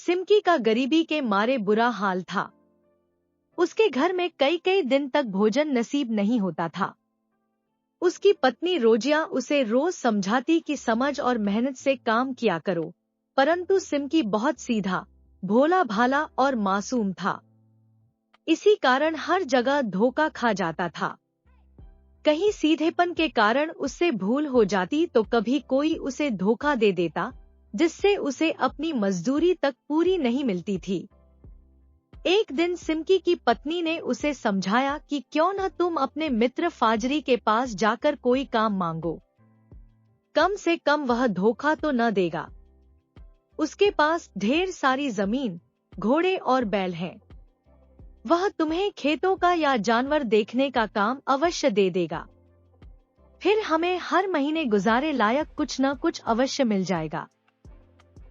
सिमकी का गरीबी के मारे बुरा हाल था। उसके घर में कई कई दिन तक भोजन नसीब नहीं होता था। उसकी पत्नी रोजिया उसे रोज समझाती कि समझ और मेहनत से काम किया करो, परंतु सिमकी बहुत सीधा, भोला भाला और मासूम था। इसी कारण हर जगह धोखा खा जाता था। कहीं सीधेपन के कारण उससे भूल हो जाती तो कभी कोई उसे धोखा दे देता, जिससे उसे अपनी मजदूरी तक पूरी नहीं मिलती थी। एक दिन सिमकी की पत्नी ने उसे समझाया कि क्यों न तुम अपने मित्र फाजरी के पास जाकर कोई काम मांगो, कम से कम वह धोखा तो न देगा। उसके पास ढेर सारी जमीन, घोड़े और बैल हैं। वह तुम्हें खेतों का या जानवर देखने का काम अवश्य दे देगा। फिर हमें हर महीने गुजारे लायक कुछ न कुछ अवश्य मिल जाएगा।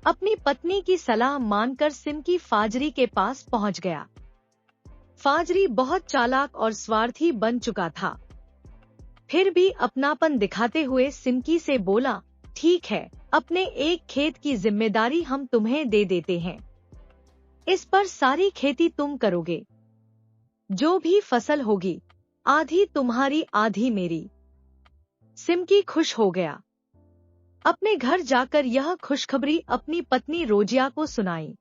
अपनी पत्नी की सलाह मानकर सिमकी फाजरी के पास पहुंच गया। फाजरी बहुत चालाक और स्वार्थी बन चुका था। फिर भी अपनापन दिखाते हुए सिमकी से बोला, ठीक है, अपने एक खेत की जिम्मेदारी हम तुम्हें दे देते हैं। इस पर सारी खेती तुम करोगे। जो भी फसल होगी, आधी तुम्हारी आधी मेरी। सिमकी खुश हो गया। अपने घर जाकर यह खुशखबरी अपनी पत्नी रोजिया को सुनाई।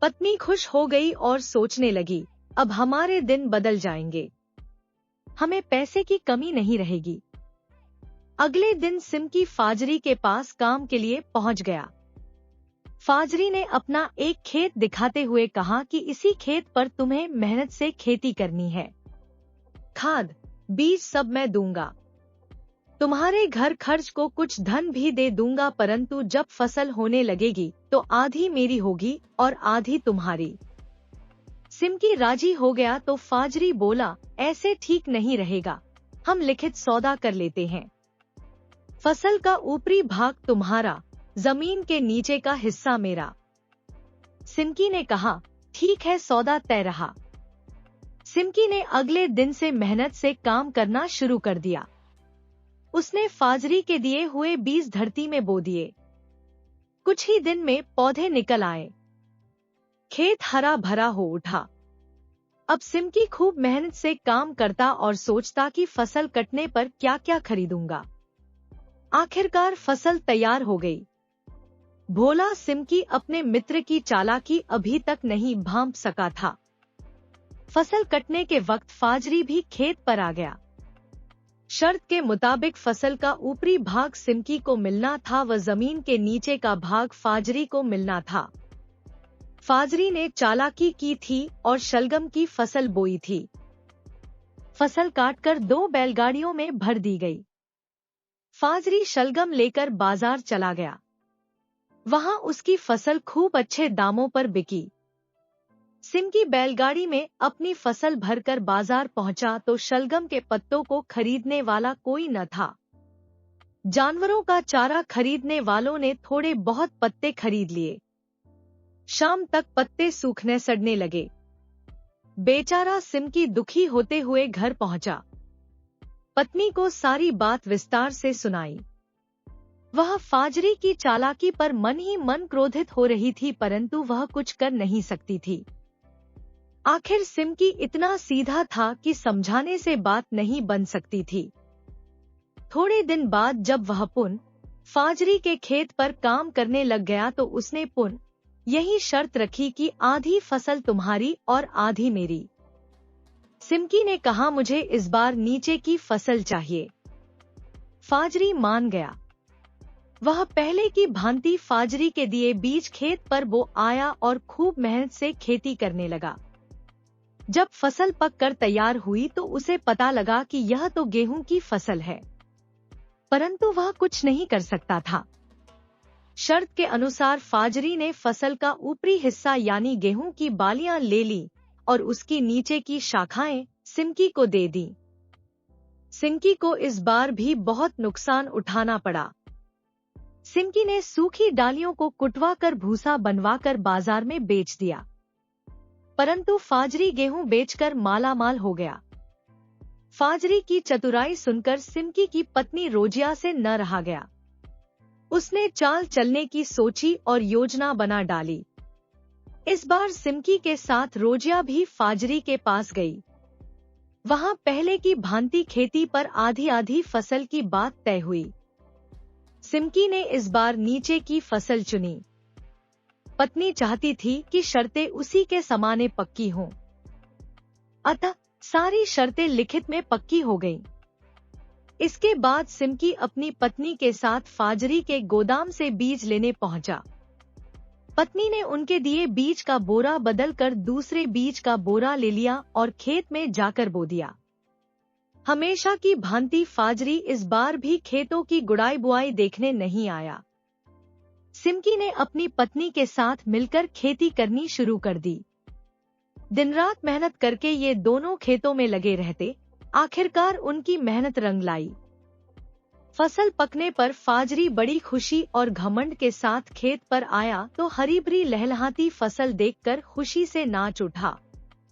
पत्नी खुश हो गई और सोचने लगी, अब हमारे दिन बदल जाएंगे, हमें पैसे की कमी नहीं रहेगी। अगले दिन सिमकी फाजरी के पास काम के लिए पहुंच गया। फाजरी ने अपना एक खेत दिखाते हुए कहा कि इसी खेत पर तुम्हें मेहनत से खेती करनी है। खाद, बीज सब मैं दूंगा। तुम्हारे घर खर्च को कुछ धन भी दे दूंगा, परंतु जब फसल होने लगेगी तो आधी मेरी होगी और आधी तुम्हारी। सिमकी राजी हो गया तो फाजरी बोला, ऐसे ठीक नहीं रहेगा, हम लिखित सौदा कर लेते हैं। फसल का ऊपरी भाग तुम्हारा, जमीन के नीचे का हिस्सा मेरा। सिमकी ने कहा, ठीक है, सौदा तय रहा। सिमकी ने अगले दिन से मेहनत से काम करना शुरू कर दिया। उसने फाजरी के दिए हुए बीज धरती में बो दिए। कुछ ही दिन में पौधे निकल आए। खेत हरा भरा हो उठा। अब सिमकी खूब मेहनत से काम करता और सोचता कि फसल कटने पर क्या क्या खरीदूंगा। आखिरकार फसल तैयार हो गई। भोला सिमकी अपने मित्र की चालाकी अभी तक नहीं भांप सका था। फसल कटने के वक्त फाजरी भी खेत पर आ गया। शर्त के मुताबिक फसल का ऊपरी भाग सिमकी को मिलना था व जमीन के नीचे का भाग फाजरी को मिलना था। फाजरी ने चालाकी की थी और शलगम की फसल बोई थी। फसल काटकर 2 बैलगाड़ियों में भर दी गई। फाजरी शलगम लेकर बाजार चला गया। वहां उसकी फसल खूब अच्छे दामों पर बिकी। सिमकी बैलगाड़ी में अपनी फसल भरकर बाजार पहुंचा तो शलगम के पत्तों को खरीदने वाला कोई न था। जानवरों का चारा खरीदने वालों ने थोड़े बहुत पत्ते खरीद लिए। शाम तक पत्ते सूखने सड़ने लगे। बेचारा सिमकी दुखी होते हुए घर पहुंचा। पत्नी को सारी बात विस्तार से सुनाई। वह फाजरी की चालाकी पर मन ही मन क्रोधित हो रही थी, परंतु वह कुछ कर नहीं सकती थी। आखिर सिमकी इतना सीधा था कि समझाने से बात नहीं बन सकती थी। थोड़े दिन बाद जब वह पुन फाजरी के खेत पर काम करने लग गया तो उसने पुन यही शर्त रखी कि आधी फसल तुम्हारी और आधी मेरी। सिमकी ने कहा, मुझे इस बार नीचे की फसल चाहिए। फाजरी मान गया। वह पहले की भांति फाजरी के दिए बीज खेत पर बो आया और खूब मेहनत से खेती करने लगा। जब फसल पककर तैयार हुई तो उसे पता लगा कि यह तो गेहूं की फसल है, परंतु वह कुछ नहीं कर सकता था। शर्त के अनुसार फाजरी ने फसल का ऊपरी हिस्सा यानी गेहूं की बालियां ले ली और उसकी नीचे की शाखाएं सिमकी को दे दी। सिमकी को इस बार भी बहुत नुकसान उठाना पड़ा। सिमकी ने सूखी डालियों को कुटवा कर भूसा बनवाकर बाजार में बेच दिया, परंतु फाजरी गेहूं बेचकर मालामाल हो गया। फाजरी की चतुराई सुनकर सिमकी की पत्नी रोजिया से न रहा गया। उसने चाल चलने की सोची और योजना बना डाली। इस बार सिमकी के साथ रोजिया भी फाजरी के पास गई। वहां पहले की भांति खेती पर आधी आधी फसल की बात तय हुई। सिमकी ने इस बार नीचे की फसल चुनी। पत्नी चाहती थी कि शर्तें उसी के समाने पक्की हों, अतः सारी शर्तें लिखित में पक्की हो गईं। इसके बाद सिमकी अपनी पत्नी के साथ फाजरी के गोदाम से बीज लेने पहुंचा। पत्नी ने उनके दिए बीज का बोरा बदलकर दूसरे बीज का बोरा ले लिया और खेत में जाकर बो दिया। हमेशा की भांति फाजरी इस बार भी खेतों की गुड़ाई बुआई देखने नहीं आया। सिमकी ने अपनी पत्नी के साथ मिलकर खेती करनी शुरू कर दी। दिन रात मेहनत करके ये दोनों खेतों में लगे रहते। आखिरकार उनकी मेहनत रंग लाई। फसल पकने पर फाजरी बड़ी खुशी और घमंड के साथ खेत पर आया तो हरी भरी लहलहाती फसल देखकर खुशी से नाच उठा।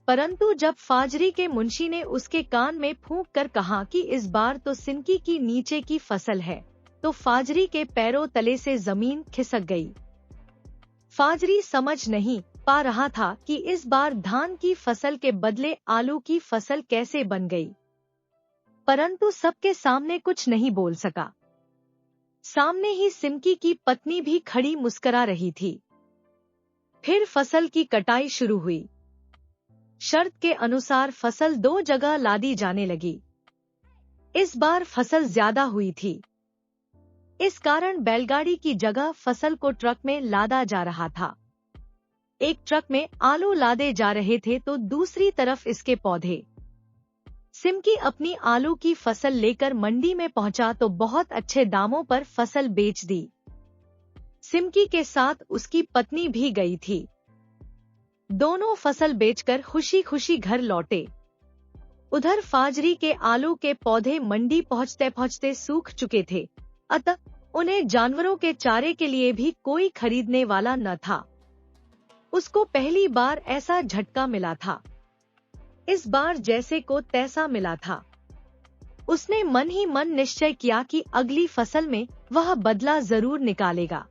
परंतु जब फाजरी के मुंशी ने उसके कान में फूंक कर कहा कि इस बार तो सिमकी की नीचे की फसल है, तो फाजरी के पैरों तले से जमीन खिसक गई। फाजरी समझ नहीं पा रहा था कि इस बार धान की फसल के बदले आलू की फसल कैसे बन गई, परंतु सबके सामने कुछ नहीं बोल सका। सामने ही सिमकी की पत्नी भी खड़ी मुस्कुरा रही थी। फिर फसल की कटाई शुरू हुई। शर्त के अनुसार फसल 2 जगह लादी जाने लगी। इस बार फसल ज्यादा हुई थी। इस कारण बैलगाड़ी की जगह फसल को ट्रक में लादा जा रहा था। एक ट्रक में आलू लादे जा रहे थे तो दूसरी तरफ इसके पौधे। सिमकी अपनी आलू की फसल लेकर मंडी में पहुंचा तो बहुत अच्छे दामों पर फसल बेच दी। सिमकी के साथ उसकी पत्नी भी गई थी। दोनों फसल बेचकर खुशी खुशी घर लौटे। उधर फाजरी के आलू के पौधे मंडी पहुंचते पहुंचते सूख चुके थे, अतः उन्हें जानवरों के चारे के लिए भी कोई खरीदने वाला न था। उसको पहली बार ऐसा झटका मिला था। इस बार जैसे को तैसा मिला था। उसने मन ही मन निश्चय किया कि अगली फसल में वह बदला जरूर निकालेगा।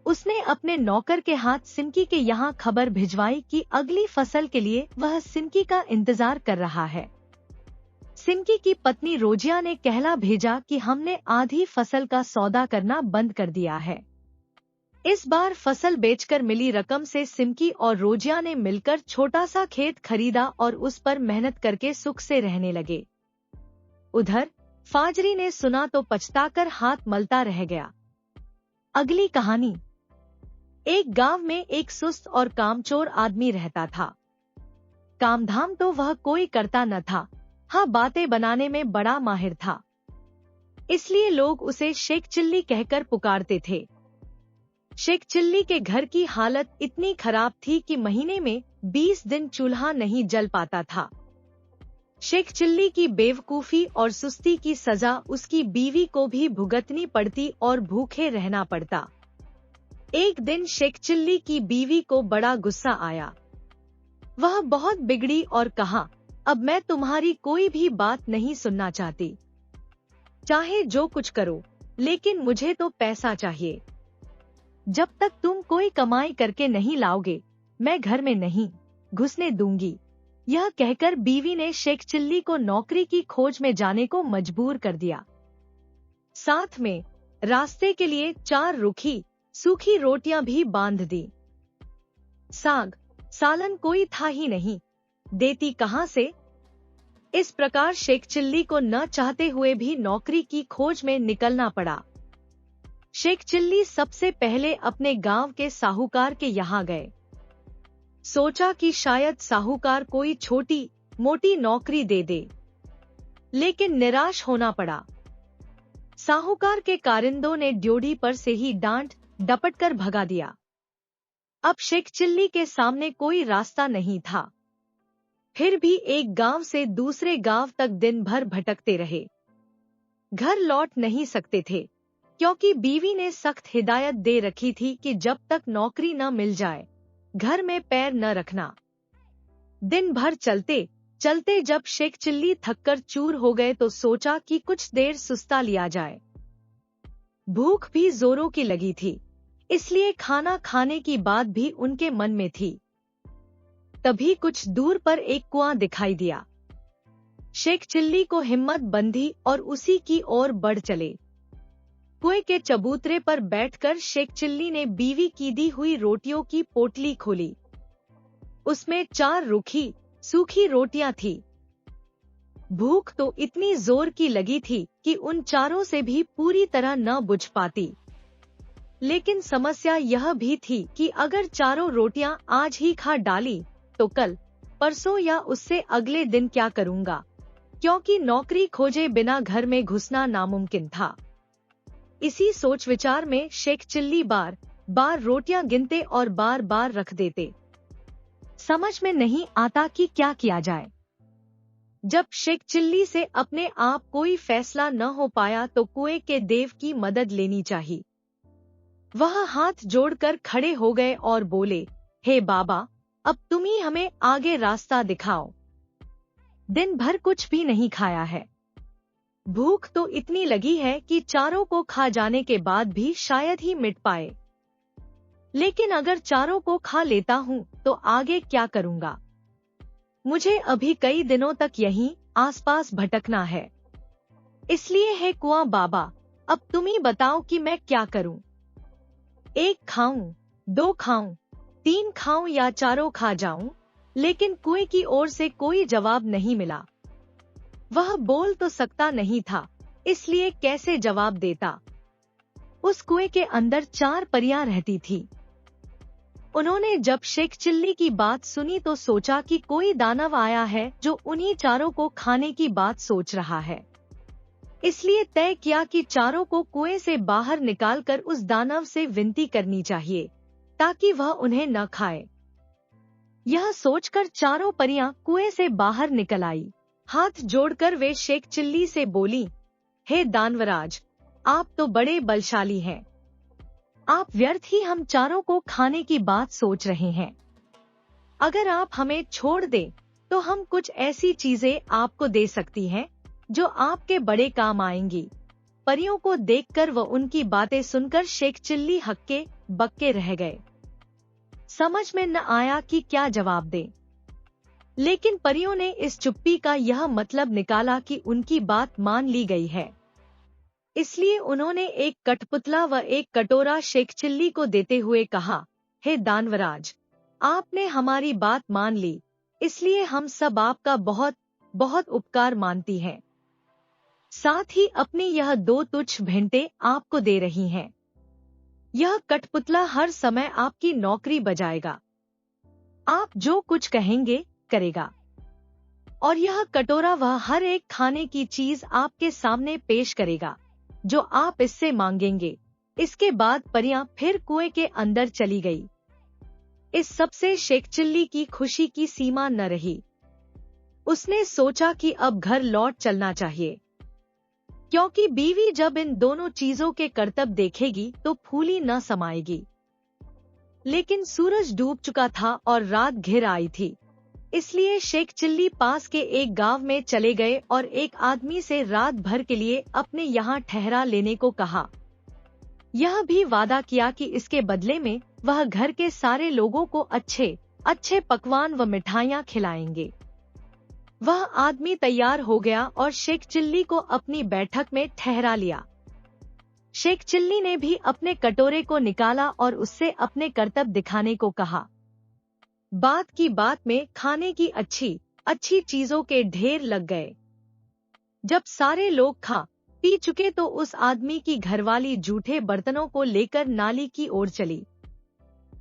उसने अपने नौकर के हाथ सिमकी के यहाँ खबर भिजवाई कि अगली फसल के लिए वह सिमकी का इंतजार कर रहा है। सिमकी की पत्नी रोजिया ने कहला भेजा कि हमने आधी फसल का सौदा करना बंद कर दिया है। इस बार फसल बेचकर मिली रकम से सिमकी और रोजिया ने मिलकर छोटा सा खेत खरीदा और उस पर मेहनत करके सुख से रहने लगे। उधर फाजरी ने सुना तो पछताकर हाथ मलता रह गया। अगली कहानी। एक गांव में एक सुस्त और कामचोर आदमी रहता था। कामधाम तो वह कोई करता न था, हाँ बातें बनाने में बड़ा माहिर था। इसलिए लोग उसे शेख चिल्ली कहकर पुकारते थे। शेख चिल्ली के घर की हालत इतनी खराब थी कि महीने में 20 दिन चूल्हा नहीं जल पाता था। शेख चिल्ली की बेवकूफी और सुस्ती की सजा उसकी बीवी को भी भुगतनी पड़ती और भूखे रहना पड़ता। एक दिन शेख चिल्ली की बीवी को बड़ा गुस्सा आया। वह बहुत बिगड़ी और कहा, अब मैं तुम्हारी कोई भी बात नहीं सुनना चाहती। चाहे जो कुछ करो, लेकिन मुझे तो पैसा चाहिए। जब तक तुम कोई कमाई करके नहीं लाओगे, मैं घर में नहीं घुसने दूंगी। यह कहकर बीवी ने शेख चिल्ली को नौकरी की खोज में जाने को मजबूर कर दिया। साथ में रास्ते के लिए 4 रूखी सूखी रोटियां भी बांध दी। साग सालन कोई था ही नहीं, देती कहां से। इस प्रकार शेख चिल्ली को न चाहते हुए भी नौकरी की खोज में निकलना पड़ा। शेख चिल्ली सबसे पहले अपने गांव के साहूकार के यहाँ गए। सोचा कि शायद साहूकार कोई छोटी मोटी नौकरी दे दे, लेकिन निराश होना पड़ा। साहूकार के कारिंदों ने ड्योढ़ी पर से ही डांट डपट कर भगा दिया। अब शेख चिल्ली के सामने कोई रास्ता नहीं था। फिर भी एक गांव से दूसरे गांव तक दिन भर भटकते रहे। घर लौट नहीं सकते थे, क्योंकि बीवी ने सख्त हिदायत दे रखी थी कि जब तक नौकरी न मिल जाए, घर में पैर न रखना। दिन भर चलते चलते जब शेख चिल्ली थककर चूर हो गए तो सोचा कि कुछ देर सुस्ता लिया जाए। भूख भी जोरों की लगी थी, इसलिए खाना खाने की बात भी उनके मन में थी। तभी कुछ दूर पर एक कुआं दिखाई दिया। शेख चिल्ली को हिम्मत बंधी और उसी की ओर बढ़ चले। कुएं के चबूतरे पर बैठकर शेख चिल्ली ने बीवी की दी हुई रोटियों की पोटली खोली। उसमें 4 रूखी सूखी रोटियां थी। भूख तो इतनी जोर की लगी थी कि उन चारों से भी पूरी तरह न बुझ पाती। लेकिन समस्या यह भी थी कि अगर चारों रोटियां आज ही खा डाली तो कल, परसों या उससे अगले दिन क्या करूंगा, क्योंकि नौकरी खोजे बिना घर में घुसना नामुमकिन था। इसी सोच विचार में शेख चिल्ली बार बार रोटियां गिनते और बार बार रख देते। समझ में नहीं आता कि क्या किया जाए। जब शेख चिल्ली से अपने आप कोई फैसला न हो पाया तो कुएं के देव की मदद लेनी चाहिए। वह हाथ जोड़कर खड़े हो गए और बोले, हे बाबा, अब तुम ही हमें आगे रास्ता दिखाओ। दिन भर कुछ भी नहीं खाया है। भूख तो इतनी लगी है कि चारों को खा जाने के बाद भी शायद ही मिट पाए। लेकिन अगर चारों को खा लेता हूँ तो आगे क्या करूँगा? मुझे अभी कई दिनों तक यहीं आसपास भटकना है। इसलिए हे कुआं बाबा, अब तुम ही बताओ कि मैं क्या करूं? 1 खाऊं, 2 खाऊं, 3 खाऊं या चारों खा जाऊं? लेकिन कुएं की ओर से कोई जवाब नहीं मिला। वह बोल तो सकता नहीं था, इसलिए कैसे जवाब देता? उस कुएं के अंदर 4 परियां रहती थी। उन्होंने जब शेख चिल्ली की बात सुनी तो सोचा कि कोई दानव आया है जो उन्हीं चारों को खाने की बात सोच रहा है। इसलिए तय किया कि चारों को कुएं से बाहर निकालकर उस दानव से विनती करनी चाहिए ताकि वह उन्हें न खाए। यह सोचकर चारों परियां कुएं से बाहर निकल आई। हाथ जोड़कर वे शेख चिल्ली से बोली, हे दानवराज, आप तो बड़े बलशाली हैं। आप व्यर्थ ही हम चारों को खाने की बात सोच रहे हैं। अगर आप हमें छोड़ दें तो हम कुछ ऐसी चीजें आपको दे सकती हैं जो आपके बड़े काम आएंगी। परियों को देखकर व उनकी बातें सुनकर शेख चिल्ली हक्के बक्के रह गए। समझ में न आया कि क्या जवाब दे। लेकिन परियों ने इस चुप्पी का यह मतलब निकाला कि उनकी बात मान ली गई है। इसलिए उन्होंने एक कठपुतला व एक कटोरा शेख चिल्ली को देते हुए कहा, हे दानवराज, आपने हमारी बात मान ली, इसलिए हम सब आपका बहुत बहुत उपकार मानती हैं। साथ ही अपनी यह 2 तुच्छ भेंटें आपको दे रही हैं। यह कठपुतला हर समय आपकी नौकरी बजाएगा। आप जो कुछ कहेंगे करेगा। और यह कटोरा वह हर एक खाने की चीज आपके सामने पेश करेगा जो आप इससे मांगेंगे। इसके बाद परियां फिर कुएं के अंदर चली गई। इस सबसे शेख चिल्ली की खुशी की सीमा न रही। उसने सोचा कि अब घर लौट चलना चाहिए, क्योंकि बीवी जब इन दोनों चीजों के करतब देखेगी तो फूली न समाएगी। लेकिन सूरज डूब चुका था और रात घिर आई थी। इसलिए शेख चिल्ली पास के एक गांव में चले गए और एक आदमी से रात भर के लिए अपने यहाँ ठहरा लेने को कहा। यह भी वादा किया कि इसके बदले में वह घर के सारे लोगों को अच्छे अच्छे पकवान व मिठाइयाँ खिलाएंगे। वह आदमी तैयार हो गया और शेख चिल्ली को अपनी बैठक में ठहरा लिया। शेख चिल्ली ने भी अपने कटोरे को निकाला और उससे अपने करतब दिखाने को कहा। बात की बात में खाने की अच्छी अच्छी चीजों के ढेर लग गए। जब सारे लोग खा पी चुके तो उस आदमी की घरवाली जूठे बर्तनों को लेकर नाली की ओर चली।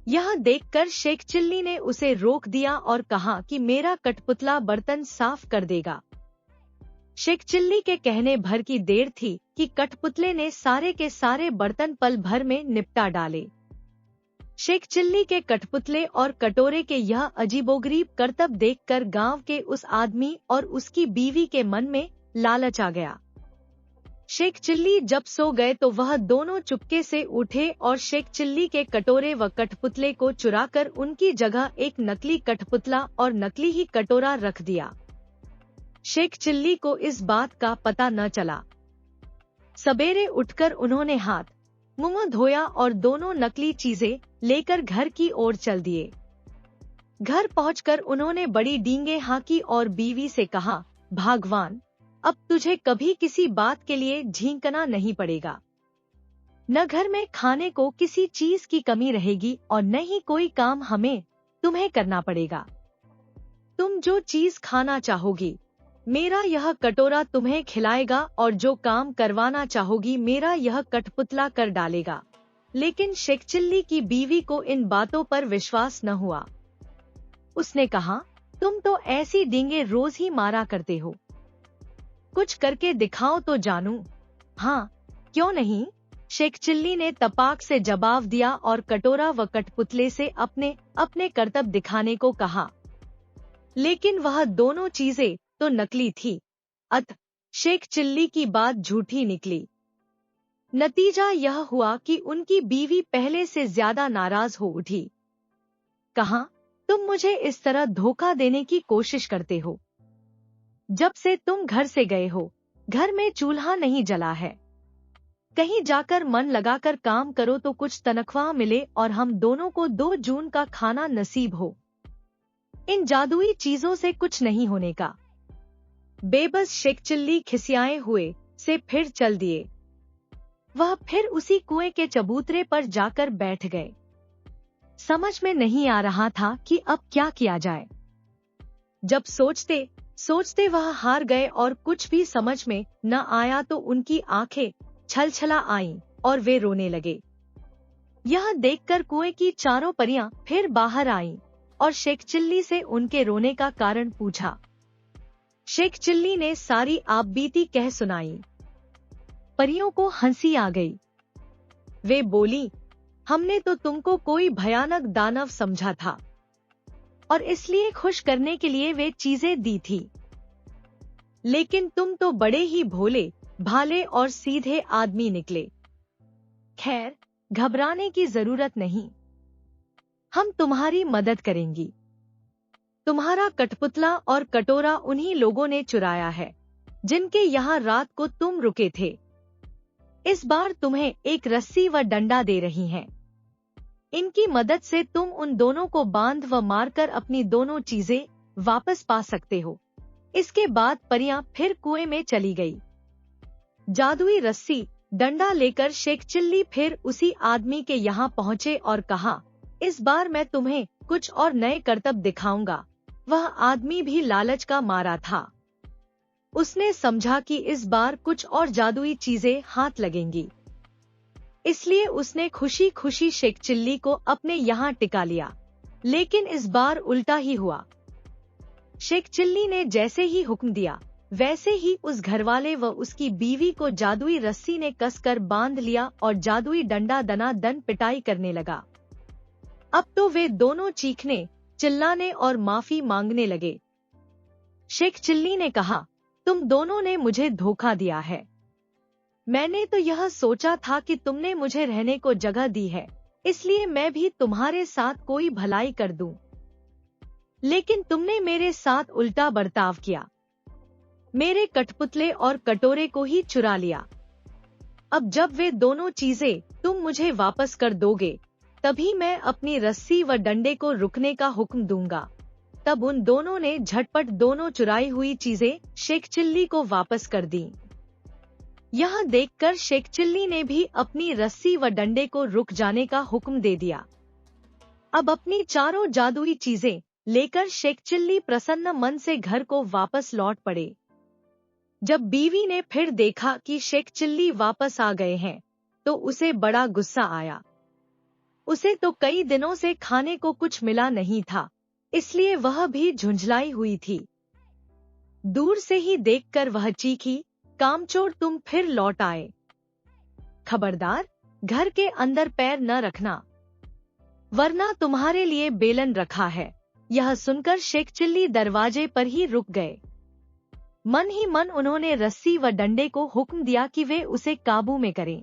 यह देखकर शेख चिल्ली ने उसे रोक दिया और कहा कि मेरा कठपुतला बर्तन साफ कर देगा। शेख चिल्ली के कहने भर की देर थी कि कठपुतले ने सारे के सारे बर्तन पल भर में निपटा डाले। शेख चिल्ली के कठपुतले और कटोरे के यह अजीबोगरीब करतब देखकर गांव के उस आदमी और उसकी बीवी के मन में लालच आ गया। शेख चिल्ली जब सो गए तो वह दोनों चुपके से उठे और शेख चिल्ली के कटोरे व कठपुतले को चुराकर उनकी जगह एक नकली कठपुतला और नकली ही कटोरा रख दिया। शेख चिल्ली को इस बात का पता न चला। सवेरे उठकर उन्होंने हाथ मुंह धोया और दोनों नकली चीजें लेकर घर की ओर चल दिए। घर पहुंचकर उन्होंने बड़ी डींगे हाँकी और बीवी से कहा, भगवान, अब तुझे कभी किसी बात के लिए झींकना नहीं पड़ेगा। न घर में खाने को किसी चीज की कमी रहेगी और न ही कोई काम तुम्हें करना पड़ेगा। तुम जो चीज खाना चाहोगी मेरा यह कटोरा तुम्हें खिलाएगा और जो काम करवाना चाहोगी मेरा यह कठपुतला कर डालेगा। लेकिन शेख चिल्ली की बीवी को इन बातों पर विश्वास न हुआ। उसने कहा, तुम तो ऐसी डींगे रोज ही मारा करते हो, कुछ करके दिखाओ तो जानूं। हाँ, क्यों नहीं, शेख चिल्ली ने तपाक से जवाब दिया और कटोरा व कठपुतले से अपने अपने करतब दिखाने को कहा। लेकिन वह दोनों चीजें तो नकली थी, अतः शेख चिल्ली की बात झूठी निकली। नतीजा यह हुआ कि उनकी बीवी पहले से ज्यादा नाराज हो उठी। कहा, तुम मुझे इस तरह धोखा देने की कोशिश करते हो। जब से तुम घर से गए हो घर में चूल्हा नहीं जला है। कहीं जाकर मन लगाकर काम करो तो कुछ तनख्वाह मिले और हम दोनों को 2 जून का खाना नसीब हो। इन जादुई चीजों से कुछ नहीं होने का। बेबस शेख चिल्ली खिसियाए हुए से फिर चल दिए। वह फिर उसी कुएं के चबूतरे पर जाकर बैठ गए। समझ में नहीं आ रहा था कि अब क्या किया जाए। जब सोचते सोचते वह हार गए और कुछ भी समझ में न आया तो उनकी आंखें छलछला आईं और वे रोने लगे। यह देखकर कुएं की चारों परियां फिर बाहर आईं और शेख चिल्ली से उनके रोने का कारण पूछा। शेख चिल्ली ने सारी आपबीती कह सुनाई। परियों को हंसी आ गई। वे बोली, हमने तो तुमको कोई भयानक दानव समझा था और इसलिए खुश करने के लिए वे चीजें दी थी। लेकिन तुम तो बड़े ही भोले भाले और सीधे आदमी निकले। खैर, घबराने की जरूरत नहीं, हम तुम्हारी मदद करेंगी। तुम्हारा कठपुतला और कटोरा उन्हीं लोगों ने चुराया है जिनके यहाँ रात को तुम रुके थे। इस बार तुम्हें एक रस्सी व डंडा दे रही हैं। इनकी मदद से तुम उन दोनों को बांध व मारकर अपनी दोनों चीजें वापस पा सकते हो। इसके बाद परियां फिर कुएं में चली गई। जादुई रस्सी डंडा लेकर शेख चिल्ली फिर उसी आदमी के यहाँ पहुँचे और कहा, इस बार मैं तुम्हें कुछ और नए करतब दिखाऊंगा। वह आदमी भी लालच का मारा था। उसने समझा कि इस बार कुछ और जादुई चीजें हाथ लगेंगी, इसलिए उसने खुशी खुशी शेख चिल्ली को अपने यहाँ टिका लिया। लेकिन इस बार उल्टा ही हुआ। शेख चिल्ली ने जैसे ही हुक्म दिया वैसे ही उस घरवाले व उसकी बीवी को जादुई रस्सी ने कसकर बांध लिया और जादुई डंडा दनादन पिटाई करने लगा। अब तो वे दोनों चीखने चिल्लाने और माफी मांगने लगे। शेख चिल्ली ने कहा, तुम दोनों ने मुझे धोखा दिया है। मैंने तो यह सोचा था कि तुमने मुझे रहने को जगह दी है, इसलिए मैं भी तुम्हारे साथ कोई भलाई कर दूं। लेकिन तुमने मेरे साथ उल्टा बर्ताव किया, मेरे कठपुतले और कटोरे को ही चुरा लिया। अब जब वे दोनों चीजें तुम मुझे वापस कर दोगे तभी मैं अपनी रस्सी व डंडे को रुकने का हुक्म दूंगा। तब उन दोनों ने झटपट दोनों चुराई हुई चीजें शेख चिल्ली को वापस कर दी। यह देखकर शेख चिल्ली ने भी अपनी रस्सी व डंडे को रुक जाने का हुक्म दे दिया। अब अपनी चारों जादुई चीजें लेकर शेख चिल्ली प्रसन्न मन से घर को वापस लौट पड़े। जब बीवी ने फिर देखा कि शेख चिल्ली वापस आ गए हैं तो उसे बड़ा गुस्सा आया। उसे तो कई दिनों से खाने को कुछ मिला नहीं था, इसलिए वह भी झुंझलाई हुई थी। दूर से ही देखकर वह चीखी, कामचोर तुम फिर लौट आए। खबरदार, घर के अंदर पैर न रखना, वरना तुम्हारे लिए बेलन रखा है। यह सुनकर शेख चिल्ली दरवाजे पर ही रुक गए। मन ही मन उन्होंने रस्सी व डंडे को हुक्म दिया कि वे उसे काबू में करें।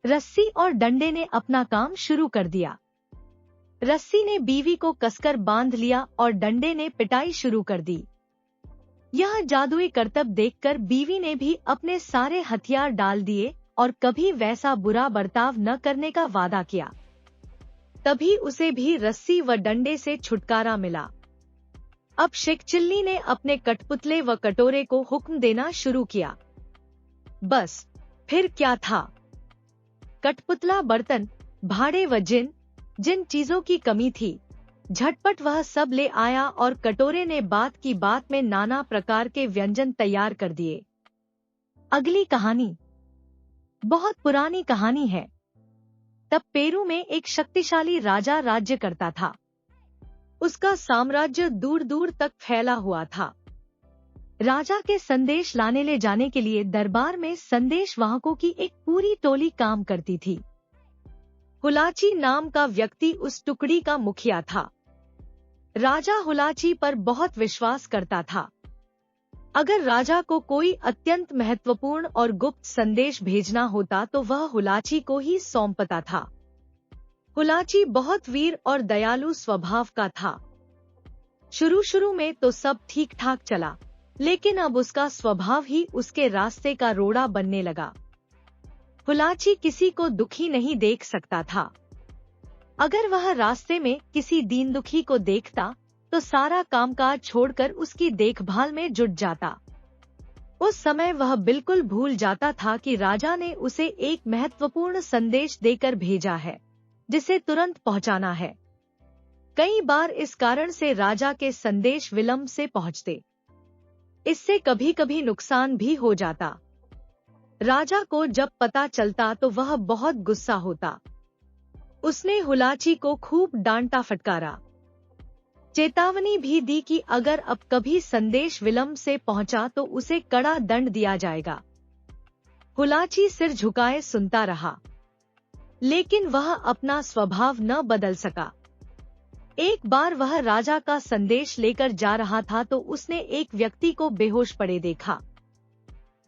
रस्सी और डंडे ने अपना काम शुरू कर दिया। रस्सी ने बीवी को कसकर बांध लिया और डंडे ने पिटाई शुरू कर दी। यह जादुई करतब देखकर बीवी ने भी अपने सारे हथियार डाल दिए और कभी वैसा बुरा बर्ताव न करने का वादा किया। तभी उसे भी रस्सी व डंडे से छुटकारा मिला। अब शिखचिल्ली ने अपने कठपुतले व कटोरे को हुक्म देना शुरू किया। बस फिर क्या था। कठपुतला बर्तन, भाड़े व जिन चीजों की कमी थी, झटपट वह सब ले आया और कटोरे ने बात की बात में नाना प्रकार के व्यंजन तैयार कर दिए। अगली कहानी बहुत पुरानी कहानी है। तब पेरू में एक शक्तिशाली राजा राज्य करता था। उसका साम्राज्य दूर दूर तक फैला हुआ था। राजा के संदेश लाने ले जाने के लिए दरबार में संदेश वाहकों की एक पूरी टोली काम करती थी। हुलाची नाम का व्यक्ति उस टुकड़ी का मुखिया था। राजा हुलाची पर बहुत विश्वास करता था। अगर राजा को कोई अत्यंत महत्वपूर्ण और गुप्त संदेश भेजना होता तो वह हुलाची को ही सौंपता था। हुलाची बहुत वीर और दयालु स्वभाव का था। शुरू में तो सब ठीक ठाक चला, लेकिन अब उसका स्वभाव ही उसके रास्ते का रोड़ा बनने लगा। हुलाची किसी को दुखी नहीं देख सकता था। अगर वह रास्ते में किसी दीन दुखी को देखता तो सारा कामकाज छोड़कर उसकी देखभाल में जुट जाता। उस समय वह बिल्कुल भूल जाता था कि राजा ने उसे एक महत्वपूर्ण संदेश देकर भेजा है, जिसे तुरंत पहुंचाना है। कई बार इस कारण से राजा के संदेश विलंब से पहुंचते। इससे कभी कभी नुकसान भी हो जाता। राजा को जब पता चलता तो वह बहुत गुस्सा होता। उसने हुलाची को खूब डांटा फटकारा। चेतावनी भी दी कि अगर अब कभी संदेश विलंब से पहुंचा तो उसे कड़ा दंड दिया जाएगा। हुलाची सिर झुकाए सुनता रहा, लेकिन वह अपना स्वभाव न बदल सका। एक बार वह राजा का संदेश लेकर जा रहा था तो उसने एक व्यक्ति को बेहोश पड़े देखा।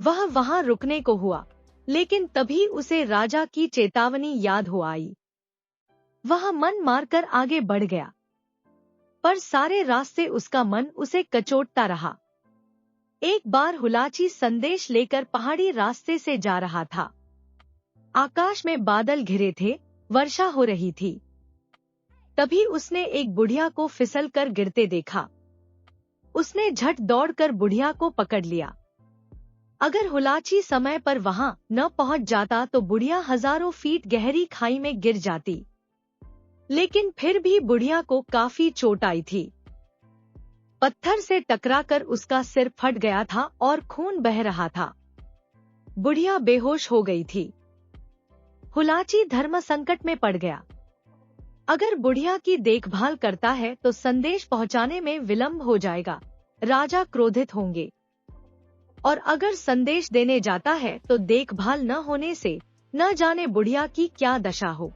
वह वहां रुकने को हुआ, लेकिन तभी उसे राजा की चेतावनी याद हो आई। वह मन मारकर आगे बढ़ गया, पर सारे रास्ते उसका मन उसे कचोटता रहा। एक बार हुलाची संदेश लेकर पहाड़ी रास्ते से जा रहा था। आकाश में बादल घिरे थे, वर्षा हो रही थी। तभी उसने एक बुढ़िया को फिसल कर गिरते देखा। उसने झट दौड़कर बुढ़िया को पकड़ लिया। अगर हुलाची समय पर वहां न पहुंच जाता तो बुढ़िया हजारों फीट गहरी खाई में गिर जाती। लेकिन फिर भी बुढ़िया को काफी चोट आई थी। पत्थर से टकराकर उसका सिर फट गया था और खून बह रहा था। बुढ़िया बेहोश हो गई थी। हुलाची धर्म संकट में पड़ गया। अगर बुढ़िया की देखभाल करता है तो संदेश पहुंचाने में विलंब हो जाएगा, राजा क्रोधित होंगे। और अगर संदेश देने जाता है तो देखभाल न होने से न जाने बुढ़िया की क्या दशा हो।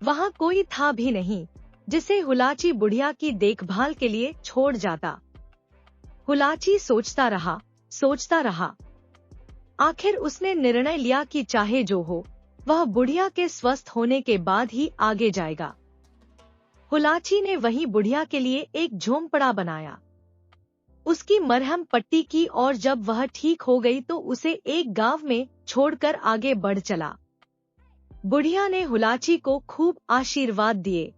वहां कोई था भी नहीं जिसे हुलाची बुढ़िया की देखभाल के लिए छोड़ जाता। हुलाची सोचता रहा। आखिर उसने निर्णय लिया कि चाहे जो हो, वह बुढ़िया के स्वस्थ होने के बाद ही आगे जाएगा। हुलाची ने वहीं बुढ़िया के लिए एक झोंपड़ा बनाया। उसकी मरहम पट्टी की और जब वह ठीक हो गई तो उसे एक गांव में छोड़कर आगे बढ़ चला। बुढ़िया ने हुलाची को खूब आशीर्वाद दिए।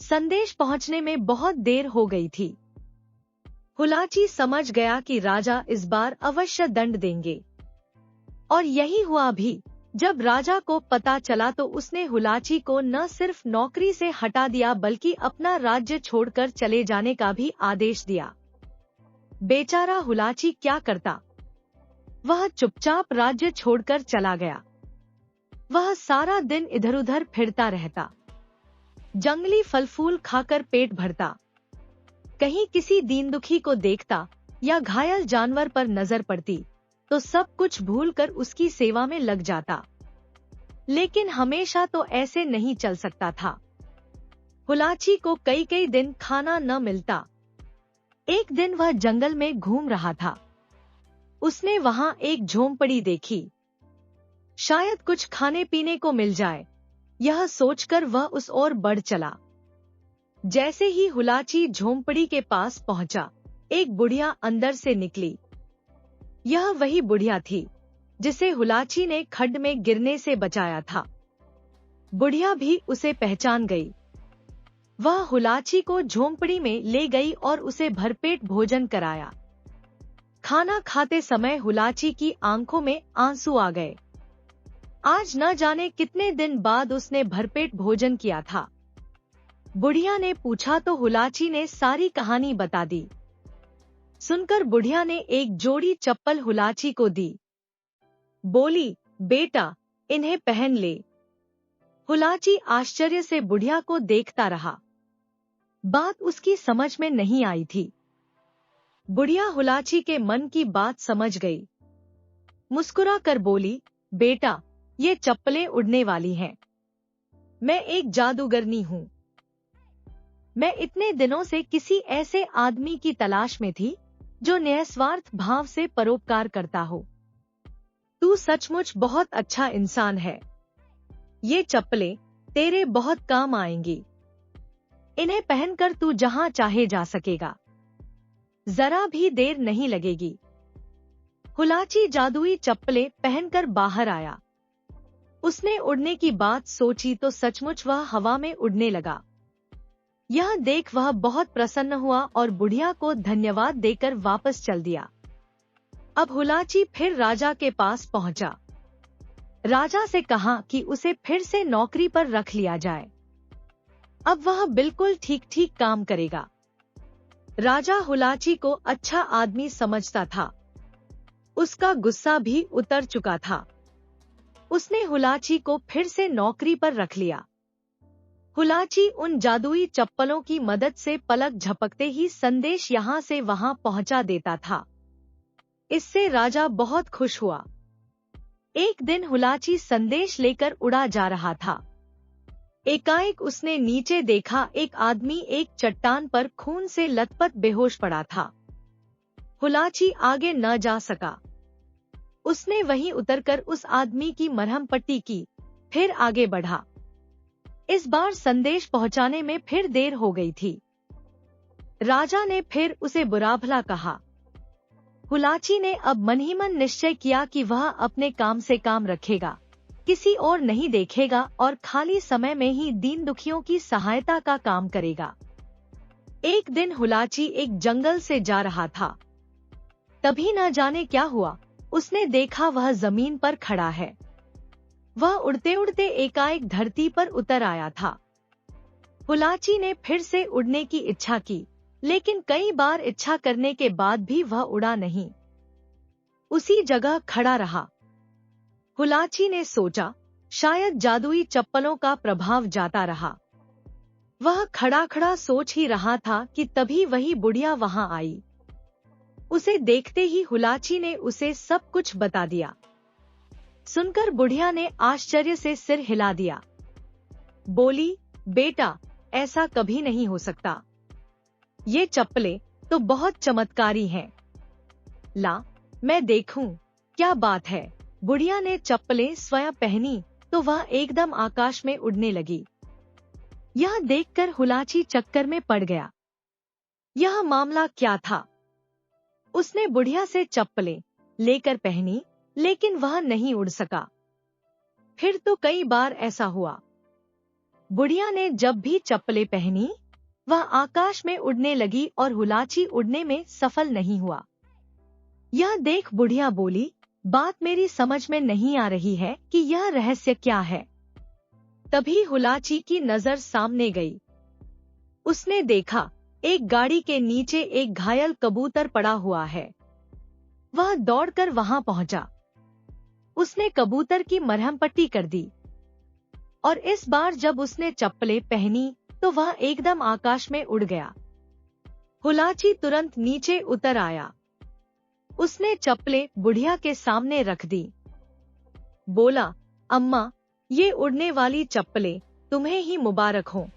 संदेश पहुंचने में बहुत देर हो गई थी। हुलाची समझ गया कि राजा इस बार अवश्य दंड देंगे। और यही हुआ भी। जब राजा को पता चला तो उसने हुलाची को न सिर्फ नौकरी से हटा दिया बल्कि अपना राज्य छोड़कर चले जाने का भी आदेश दिया। बेचारा हुलाची क्या करता। वह चुपचाप राज्य छोड़कर चला गया। वह सारा दिन इधर उधर फिरता रहता, जंगली फल फूल खाकर पेट भरता, कहीं किसी दीन दुखी को देखता या घायल जानवर पर नजर पड़ती तो सब कुछ भूलकर उसकी सेवा में लग जाता। लेकिन हमेशा तो ऐसे नहीं चल सकता था। हुलाची को कई दिन खाना न मिलता। एक दिन वह जंगल में घूम रहा था। उसने वहां एक झोंपड़ी देखी। शायद कुछ खाने पीने को मिल जाए, यह सोचकर वह उस ओर बढ़ चला। जैसे ही हुलाची झोंपड़ी के पास पहुंचा, एक बुढ़िया अंदर से निकली। यह वही बुढ़िया थी जिसे हुलाची ने खड्ड में गिरने से बचाया था। बुढ़िया भी उसे पहचान गई। वह हुलाची को झोंपड़ी में ले गई और उसे भरपेट भोजन कराया। खाना खाते समय हुलाची की आंखों में आंसू आ गए। आज न जाने कितने दिन बाद उसने भरपेट भोजन किया था। बुढ़िया ने पूछा तो हुलाची ने सारी कहानी बता दी। सुनकर बुढ़िया ने एक जोड़ी चप्पल हुलाची को दी। बोली, बेटा, इन्हें पहन ले। हुलाची आश्चर्य से बुढ़िया को देखता रहा। बात उसकी समझ में नहीं आई थी। बुढ़िया हुलाची के मन की बात समझ गई। मुस्कुरा कर बोली, बेटा, ये चप्पलें उड़ने वाली हैं। मैं एक जादूगरनी हूँ। मैं इतने दिनों से किसी ऐसे आदमी की तलाश में थी जो निस्वार्थ भाव से परोपकार करता हो। तू सचमुच बहुत अच्छा इंसान है। ये चप्पलें तेरे बहुत काम आएंगी। इन्हें पहनकर तू जहां चाहे जा सकेगा। जरा भी देर नहीं लगेगी। हुलाची जादुई चप्पलें पहनकर बाहर आया। उसने उड़ने की बात सोची तो सचमुच वह हवा में उड़ने लगा। यह देख वह बहुत प्रसन्न हुआ और बुढ़िया को धन्यवाद देकर वापस चल दिया। अब हुलाची फिर राजा के पास पहुंचा। राजा से कहा कि उसे फिर से नौकरी पर रख लिया जाए। अब वह बिल्कुल ठीक ठीक काम करेगा। राजा हुलाची को अच्छा आदमी समझता था। उसका गुस्सा भी उतर चुका था। उसने हुलाची को फिर से नौकरी पर रख लिया। हुलाची उन जादुई चप्पलों की मदद से पलक झपकते ही संदेश यहाँ से वहां पहुंचा देता था। इससे राजा बहुत खुश हुआ। एक दिन हुलाची संदेश लेकर उड़ा जा रहा था। एकाएक उसने नीचे देखा, एक आदमी एक चट्टान पर खून से लथपथ बेहोश पड़ा था। हुलाची आगे न जा सका। उसने वहीं उतरकर उस आदमी की मरहम पट्टी की, फिर आगे बढ़ा। इस बार संदेश पहुंचाने में फिर देर हो गई थी। राजा ने फिर उसे बुरा भला कहा। हुलाची ने अब मन ही मन निश्चय किया कि वह अपने काम से काम रखेगा, किसी और नहीं देखेगा और खाली समय में ही दीन दुखियों की सहायता का काम करेगा। एक दिन हुलाची एक जंगल से जा रहा था। तभी न जाने क्या हुआ, उसने देखा वह जमीन पर खड़ा है। वह उड़ते उड़ते एकाएक धरती पर उतर आया था। हुलाची ने फिर से उड़ने की इच्छा की, लेकिन कई बार इच्छा करने के बाद भी वह उड़ा नहीं, उसी जगह खड़ा रहा। हुलाची ने सोचा, शायद जादुई चप्पलों का प्रभाव जाता रहा। वह खड़ा खड़ा सोच ही रहा था कि तभी वही बुढ़िया वहां आई। उसे देखते ही हुलाची ने उसे सब कुछ बता दिया। सुनकर बुढ़िया ने आश्चर्य से सिर हिला दिया। बोली, बेटा, ऐसा कभी नहीं हो सकता। ये चप्पलें तो बहुत चमत्कारी हैं। ला, मैं देखूं, क्या बात है। बुढ़िया ने चप्पलें स्वयं पहनी तो वह एकदम आकाश में उड़ने लगी। यह देखकर हुलाची चक्कर में पड़ गया। यह मामला क्या था? उसने बुढ़िया से चप्पलें लेकर पहनी, लेकिन वह नहीं उड़ सका। फिर तो कई बार ऐसा हुआ। बुढ़िया ने जब भी चप्पलें पहनी, वह आकाश में उड़ने लगी और हुलाची उड़ने में सफल नहीं हुआ। यह देख बुढ़िया बोली, बात मेरी समझ में नहीं आ रही है कि यह रहस्य क्या है। तभी हुलाची की नजर सामने गई। उसने देखा, एक गाड़ी के नीचे एक घायल कबूतर पड़ा हुआ है। वह दौड़कर वहां पहुंचा। उसने कबूतर की मरहम पट्टी कर दी और इस बार जब उसने चप्पलें पहनी तो वह एकदम आकाश में उड़ गया। हुलाची तुरंत नीचे उतर आया। उसने चप्पलें बुढ़िया के सामने रख दी। बोला, अम्मा, ये उड़ने वाली चप्पलें तुम्हें ही मुबारक हो।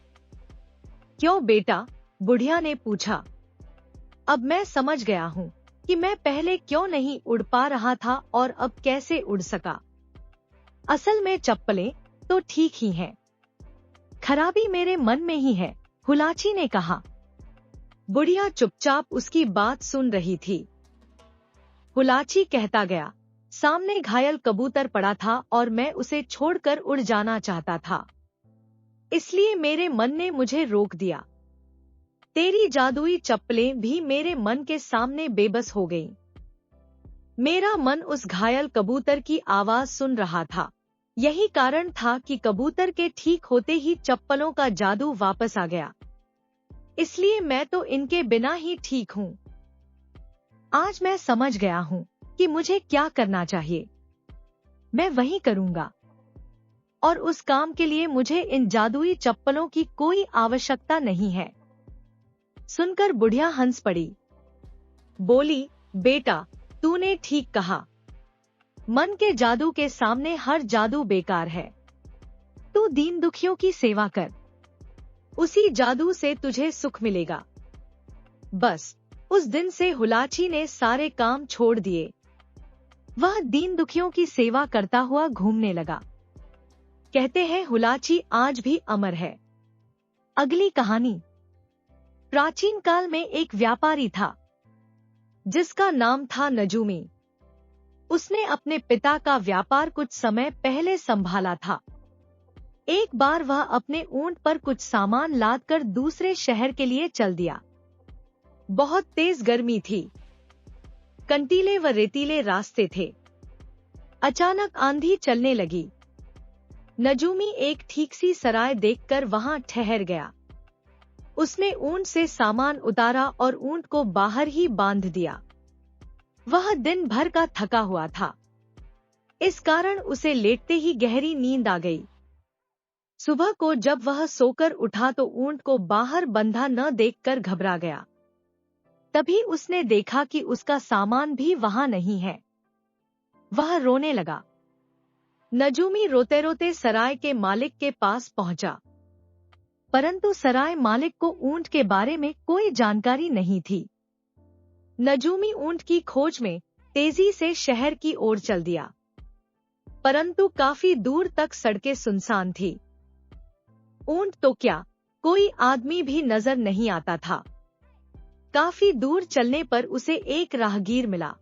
क्यों बेटा? बुढ़िया ने पूछा। अब मैं समझ गया हूँ कि मैं पहले क्यों नहीं उड़ पा रहा था और अब कैसे उड़ सका। असल में चप्पलें तो ठीक ही हैं, खराबी मेरे मन में ही है, हुलाची ने कहा। बुढ़िया चुपचाप उसकी बात सुन रही थी। हुलाची कहता गया, सामने घायल कबूतर पड़ा था और मैं उसे छोड़कर उड़ जाना चाहता था, इसलिए मेरे मन ने मुझे रोक दिया। तेरी जादुई चप्पलें भी मेरे मन के सामने बेबस हो गईं। मेरा मन उस घायल कबूतर की आवाज सुन रहा था। यही कारण था कि कबूतर के ठीक होते ही चप्पलों का जादू वापस आ गया। इसलिए मैं तो इनके बिना ही ठीक हूँ। आज मैं समझ गया हूँ कि मुझे क्या करना चाहिए। मैं वही करूँगा। और उस काम के लिए मुझे इन जादुई चप्पलों की कोई आवश्यकता नहीं है। सुनकर बुढ़िया हंस पड़ी। बोली, बेटा, तूने ठीक कहा। मन के जादू के सामने हर जादू बेकार है। तू दीन दुखियों की सेवा कर, उसी जादू से तुझे सुख मिलेगा। बस उस दिन से हुलाची ने सारे काम छोड़ दिए। वह दीन दुखियों की सेवा करता हुआ घूमने लगा। कहते हैं हुलाची आज भी अमर है। अगली कहानी। प्राचीन काल में एक व्यापारी था जिसका नाम था नजूमी। उसने अपने पिता का व्यापार कुछ समय पहले संभाला था। एक बार वह अपने ऊंट पर कुछ सामान लादकर दूसरे शहर के लिए चल दिया। बहुत तेज गर्मी थी। कंटीले व रेतीले रास्ते थे। अचानक आंधी चलने लगी। नजूमी एक ठीक सी सराय देखकर वहां ठहर गया। उसने ऊंट से सामान उतारा और ऊंट को बाहर ही बांध दिया। वह दिन भर का थका हुआ था, इस कारण उसे लेटते ही गहरी नींद आ गई। सुबह को जब वह सोकर उठा तो ऊंट को बाहर बंधा न देखकर घबरा गया। तभी उसने देखा कि उसका सामान भी वहां नहीं है। वह रोने लगा। नजूमी रोते रोते सराय के मालिक के पास पहुंचा, परंतु सराय मालिक को ऊंट के बारे में कोई जानकारी नहीं थी। नजूमी ऊंट की खोज में तेजी से शहर की ओर चल दिया, परंतु काफी दूर तक सड़कें सुनसान थी। ऊंट तो क्या, कोई आदमी भी नजर नहीं आता था। काफी दूर चलने पर उसे एक राहगीर मिला।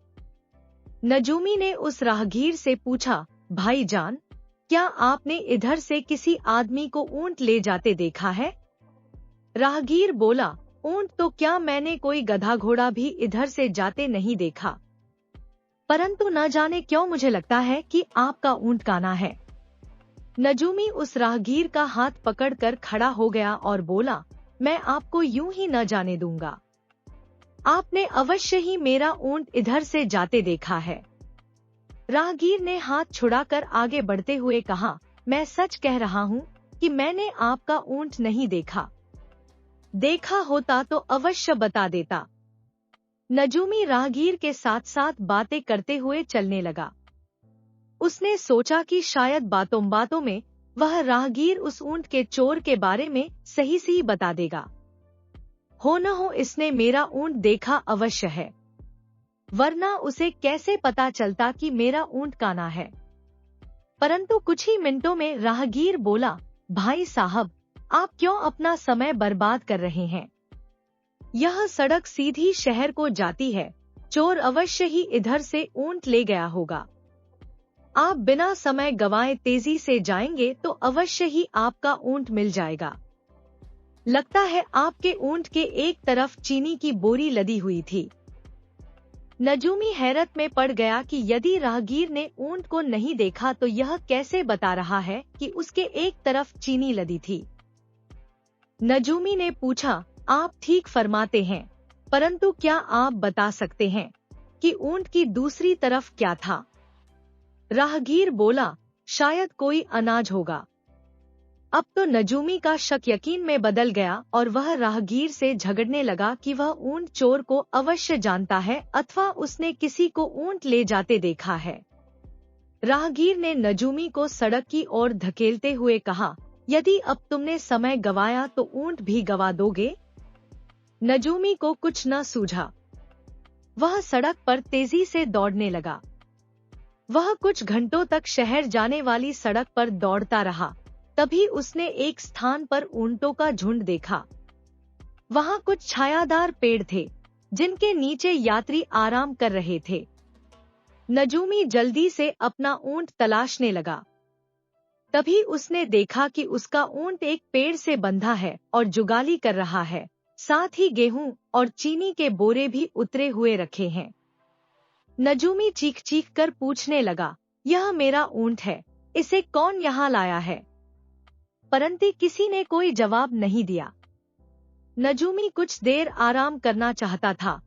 नजूमी ने उस राहगीर से पूछा, भाईजान, क्या आपने इधर से किसी आदमी को ऊंट ले जाते देखा है? राहगीर बोला, ऊंट तो क्या, मैंने कोई गधा घोड़ा भी इधर से जाते नहीं देखा, परंतु न जाने क्यों मुझे लगता है कि आपका ऊंट काना है। नजूमी उस राहगीर का हाथ पकड़कर खड़ा हो गया और बोला, मैं आपको यूं ही न जाने दूंगा। आपने अवश्य ही मेरा ऊंट इधर से जाते देखा है। राहगीर ने हाथ छुड़ाकर आगे बढ़ते हुए कहा, मैं सच कह रहा हूँ कि मैंने आपका ऊंट नहीं देखा। देखा होता तो अवश्य बता देता। नजूमी राहगीर के साथ साथ बातें करते हुए चलने लगा। उसने सोचा कि शायद बातों बातों में वह राहगीर उस ऊंट के चोर के बारे में सही सही बता देगा। हो न हो इसने मेरा ऊंट देखा अवश्य है, वरना उसे कैसे पता चलता कि मेरा ऊंट काना है। परंतु कुछ ही मिनटों में राहगीर बोला, भाई साहब, आप क्यों अपना समय बर्बाद कर रहे हैं? यह सड़क सीधी शहर को जाती है। चोर अवश्य ही इधर से ऊंट ले गया होगा। आप बिना समय गंवाए तेजी से जाएंगे तो अवश्य ही आपका ऊंट मिल जाएगा। लगता है आपके ऊंट के एक तरफ चीनी की बोरी लदी हुई थी। नजूमी हैरत में पड़ गया कि यदि राहगीर ने ऊंट को नहीं देखा तो यह कैसे बता रहा है कि उसके एक तरफ चीनी लदी थी। नजूमी ने पूछा, आप ठीक फरमाते हैं, परंतु क्या आप बता सकते हैं कि ऊंट की दूसरी तरफ क्या था? राहगीर बोला, शायद कोई अनाज होगा। अब तो नजूमी का शक यकीन में बदल गया और वह राहगीर से झगड़ने लगा कि वह ऊंट चोर को अवश्य जानता है अथवा उसने किसी को ऊंट ले जाते देखा है। राहगीर ने नजूमी को सड़क की ओर धकेलते हुए कहा, यदि अब तुमने समय गवाया तो ऊंट भी गवा दोगे। नजूमी को कुछ न सूझा। वह सड़क पर तेजी से दौड़ने लगा। वह कुछ घंटों तक शहर जाने वाली सड़क पर दौड़ता रहा। तभी उसने एक स्थान पर ऊंटों का झुंड देखा। वहां कुछ छायादार पेड़ थे जिनके नीचे यात्री आराम कर रहे थे। नजूमी जल्दी से अपना ऊंट तलाशने लगा। तभी उसने देखा कि उसका ऊंट एक पेड़ से बंधा है और जुगाली कर रहा है। साथ ही गेहूं और चीनी के बोरे भी उतरे हुए रखे हैं। नजूमी चीख चीख कर पूछने लगा, यह मेरा ऊंट है, इसे कौन यहाँ लाया है? परंतु किसी ने कोई जवाब नहीं दिया। नजूमी कुछ देर आराम करना चाहता था,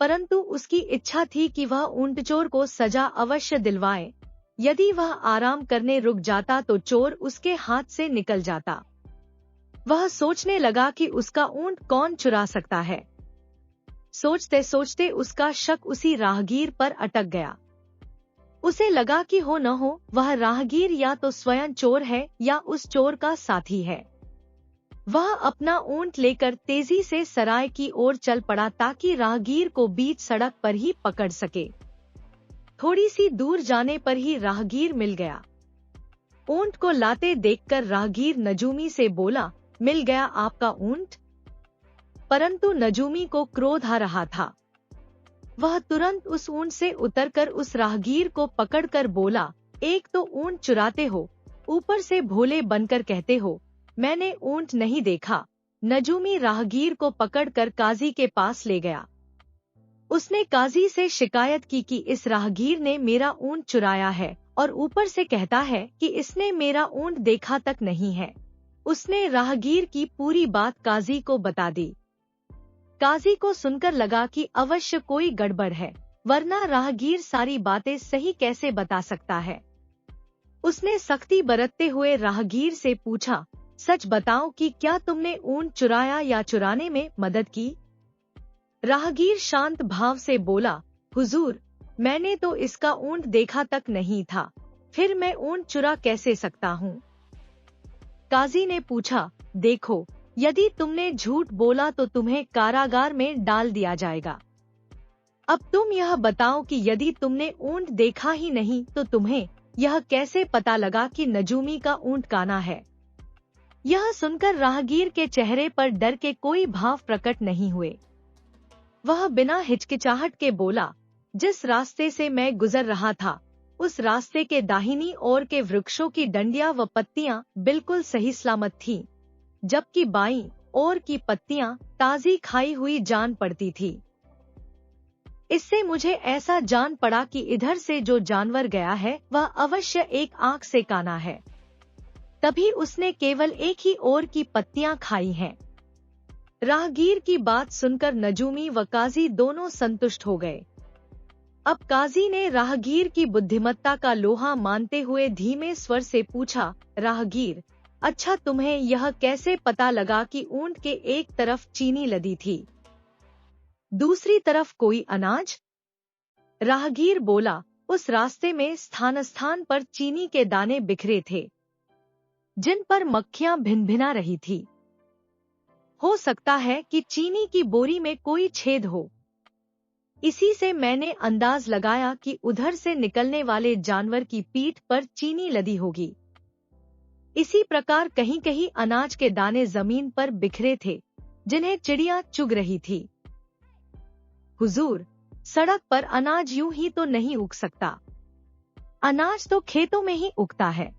परंतु उसकी इच्छा थी कि वह ऊंटचोर को सजा अवश्य दिलवाए। यदि वह आराम करने रुक जाता तो चोर उसके हाथ से निकल जाता। वह सोचने लगा कि उसका ऊंट कौन चुरा सकता है। सोचते सोचते उसका शक उसी राहगीर पर अटक गया। उसे लगा कि हो न हो वह राहगीर या तो स्वयं चोर है या उस चोर का साथी है। वह अपना ऊंट लेकर तेजी से सराय की ओर चल पड़ा ताकि राहगीर को बीच सड़क पर ही पकड़ सके। थोड़ी सी दूर जाने पर ही राहगीर मिल गया। ऊंट को लाते देखकर राहगीर नजूमी से बोला, मिल गया आपका ऊंट? परंतु नजूमी को क्रोध आ रहा था। वह तुरंत उस ऊंट से उतरकर उस राहगीर को पकड़कर बोला, एक तो ऊंट चुराते हो, ऊपर से भोले बनकर कहते हो मैंने ऊंट नहीं देखा। नजूमी राहगीर को पकड़कर काजी के पास ले गया। उसने काजी से शिकायत की कि इस राहगीर ने मेरा ऊंट चुराया है और ऊपर से कहता है कि इसने मेरा ऊंट देखा तक नहीं है। उसने राहगीर की पूरी बात काजी को बता दी। काजी को सुनकर लगा कि अवश्य कोई गड़बड़ है, वरना राहगीर सारी बातें सही कैसे बता सकता है। उसने सख्ती बरतते हुए राहगीर से पूछा, सच बताओ कि क्या तुमने ऊंट चुराया या चुराने में मदद की? राहगीर शांत भाव से बोला, हुजूर, मैंने तो इसका ऊंट देखा तक नहीं था, फिर मैं ऊंट चुरा कैसे सकता हूँ? काजी ने पूछा, देखो, यदि तुमने झूठ बोला तो तुम्हें कारागार में डाल दिया जाएगा। अब तुम यह बताओ कि यदि तुमने ऊंट देखा ही नहीं तो तुम्हें यह कैसे पता लगा कि नजूमी का ऊंट काना है? यह सुनकर राहगीर के चेहरे पर डर के कोई भाव प्रकट नहीं हुए। वह बिना हिचकिचाहट के बोला, जिस रास्ते से मैं गुजर रहा था उस रास्ते के दाहिनी ओर के वृक्षों की डंडियां व पत्तियां बिल्कुल सही सलामत थीं, जबकि बाईं ओर की पत्तियां ताजी खाई हुई जान पड़ती थी। इससे मुझे ऐसा जान पड़ा कि इधर से जो जानवर गया है वह अवश्य एक आंख से काना है, तभी उसने केवल एक ही ओर की पत्तियां खाई हैं। राहगीर की बात सुनकर नजूमी व काजी दोनों संतुष्ट हो गए। अब काजी ने राहगीर की बुद्धिमत्ता का लोहा मानते हुए धीमे स्वर से पूछा, राहगीर, अच्छा तुम्हें यह कैसे पता लगा कि ऊंट के एक तरफ चीनी लदी थी, दूसरी तरफ कोई अनाज? राहगीर बोला, उस रास्ते में स्थान स्थान पर चीनी के दाने बिखरे थे, जिन पर मक्खियां भिनभिना रही थी। हो सकता है कि चीनी की बोरी में कोई छेद हो। इसी से मैंने अंदाज लगाया कि उधर से निकलने वाले जानवर की पीठ पर चीनी लदी होगी। इसी प्रकार कहीं कहीं अनाज के दाने जमीन पर बिखरे थे, जिन्हें चिड़िया चुग रही थी। हुजूर, सड़क पर अनाज यूं ही तो नहीं उग सकता। अनाज तो खेतों में ही उगता है।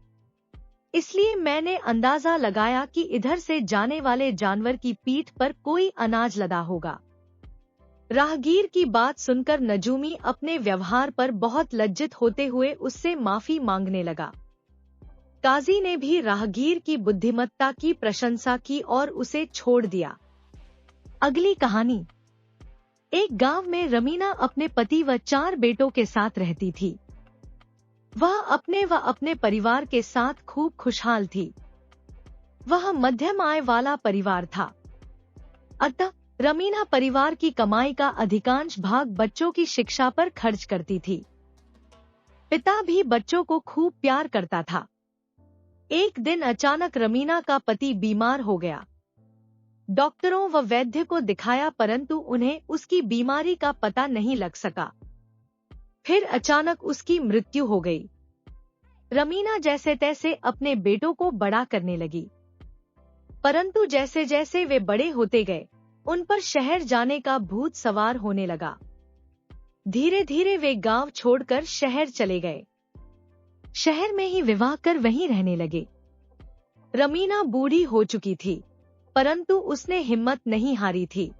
इसलिए मैंने अंदाजा लगाया कि इधर से जाने वाले जानवर की पीठ पर कोई अनाज लदा होगा। राहगीर की बात सुनकर नजूमी अपने व्यवहार पर बहुत लज्जित होते हुए उससे माफी मांगने लगा। काजी ने भी राहगीर की बुद्धिमत्ता की प्रशंसा की और उसे छोड़ दिया। अगली कहानी। एक गांव में रमीना अपने पति व 4 बेटों के साथ रहती थी। वह अपने व अपने परिवार के साथ खूब खुशहाल थी। वह मध्यम आय वाला परिवार था। अतः रमीना परिवार की कमाई का अधिकांश भाग बच्चों की शिक्षा पर खर्च करती थी। पिता भी बच्चों को खूब प्यार करता था। एक दिन अचानक रमीना का पति बीमार हो गया। डॉक्टरों व वैद्य को दिखाया, परंतु उन्हें उसकी बीमारी का पता नहीं लग सका। फिर अचानक उसकी मृत्यु हो गई। रमीना जैसे तैसे अपने बेटों को बड़ा करने लगी, परंतु जैसे जैसे वे बड़े होते गए उन पर शहर जाने का भूत सवार होने लगा। धीरे धीरे वे गांव छोड़कर शहर चले गए। शहर में ही विवाह कर वहीं रहने लगे। रमीना बूढ़ी हो चुकी थी, परंतु उसने हिम्मत नहीं हारी थी।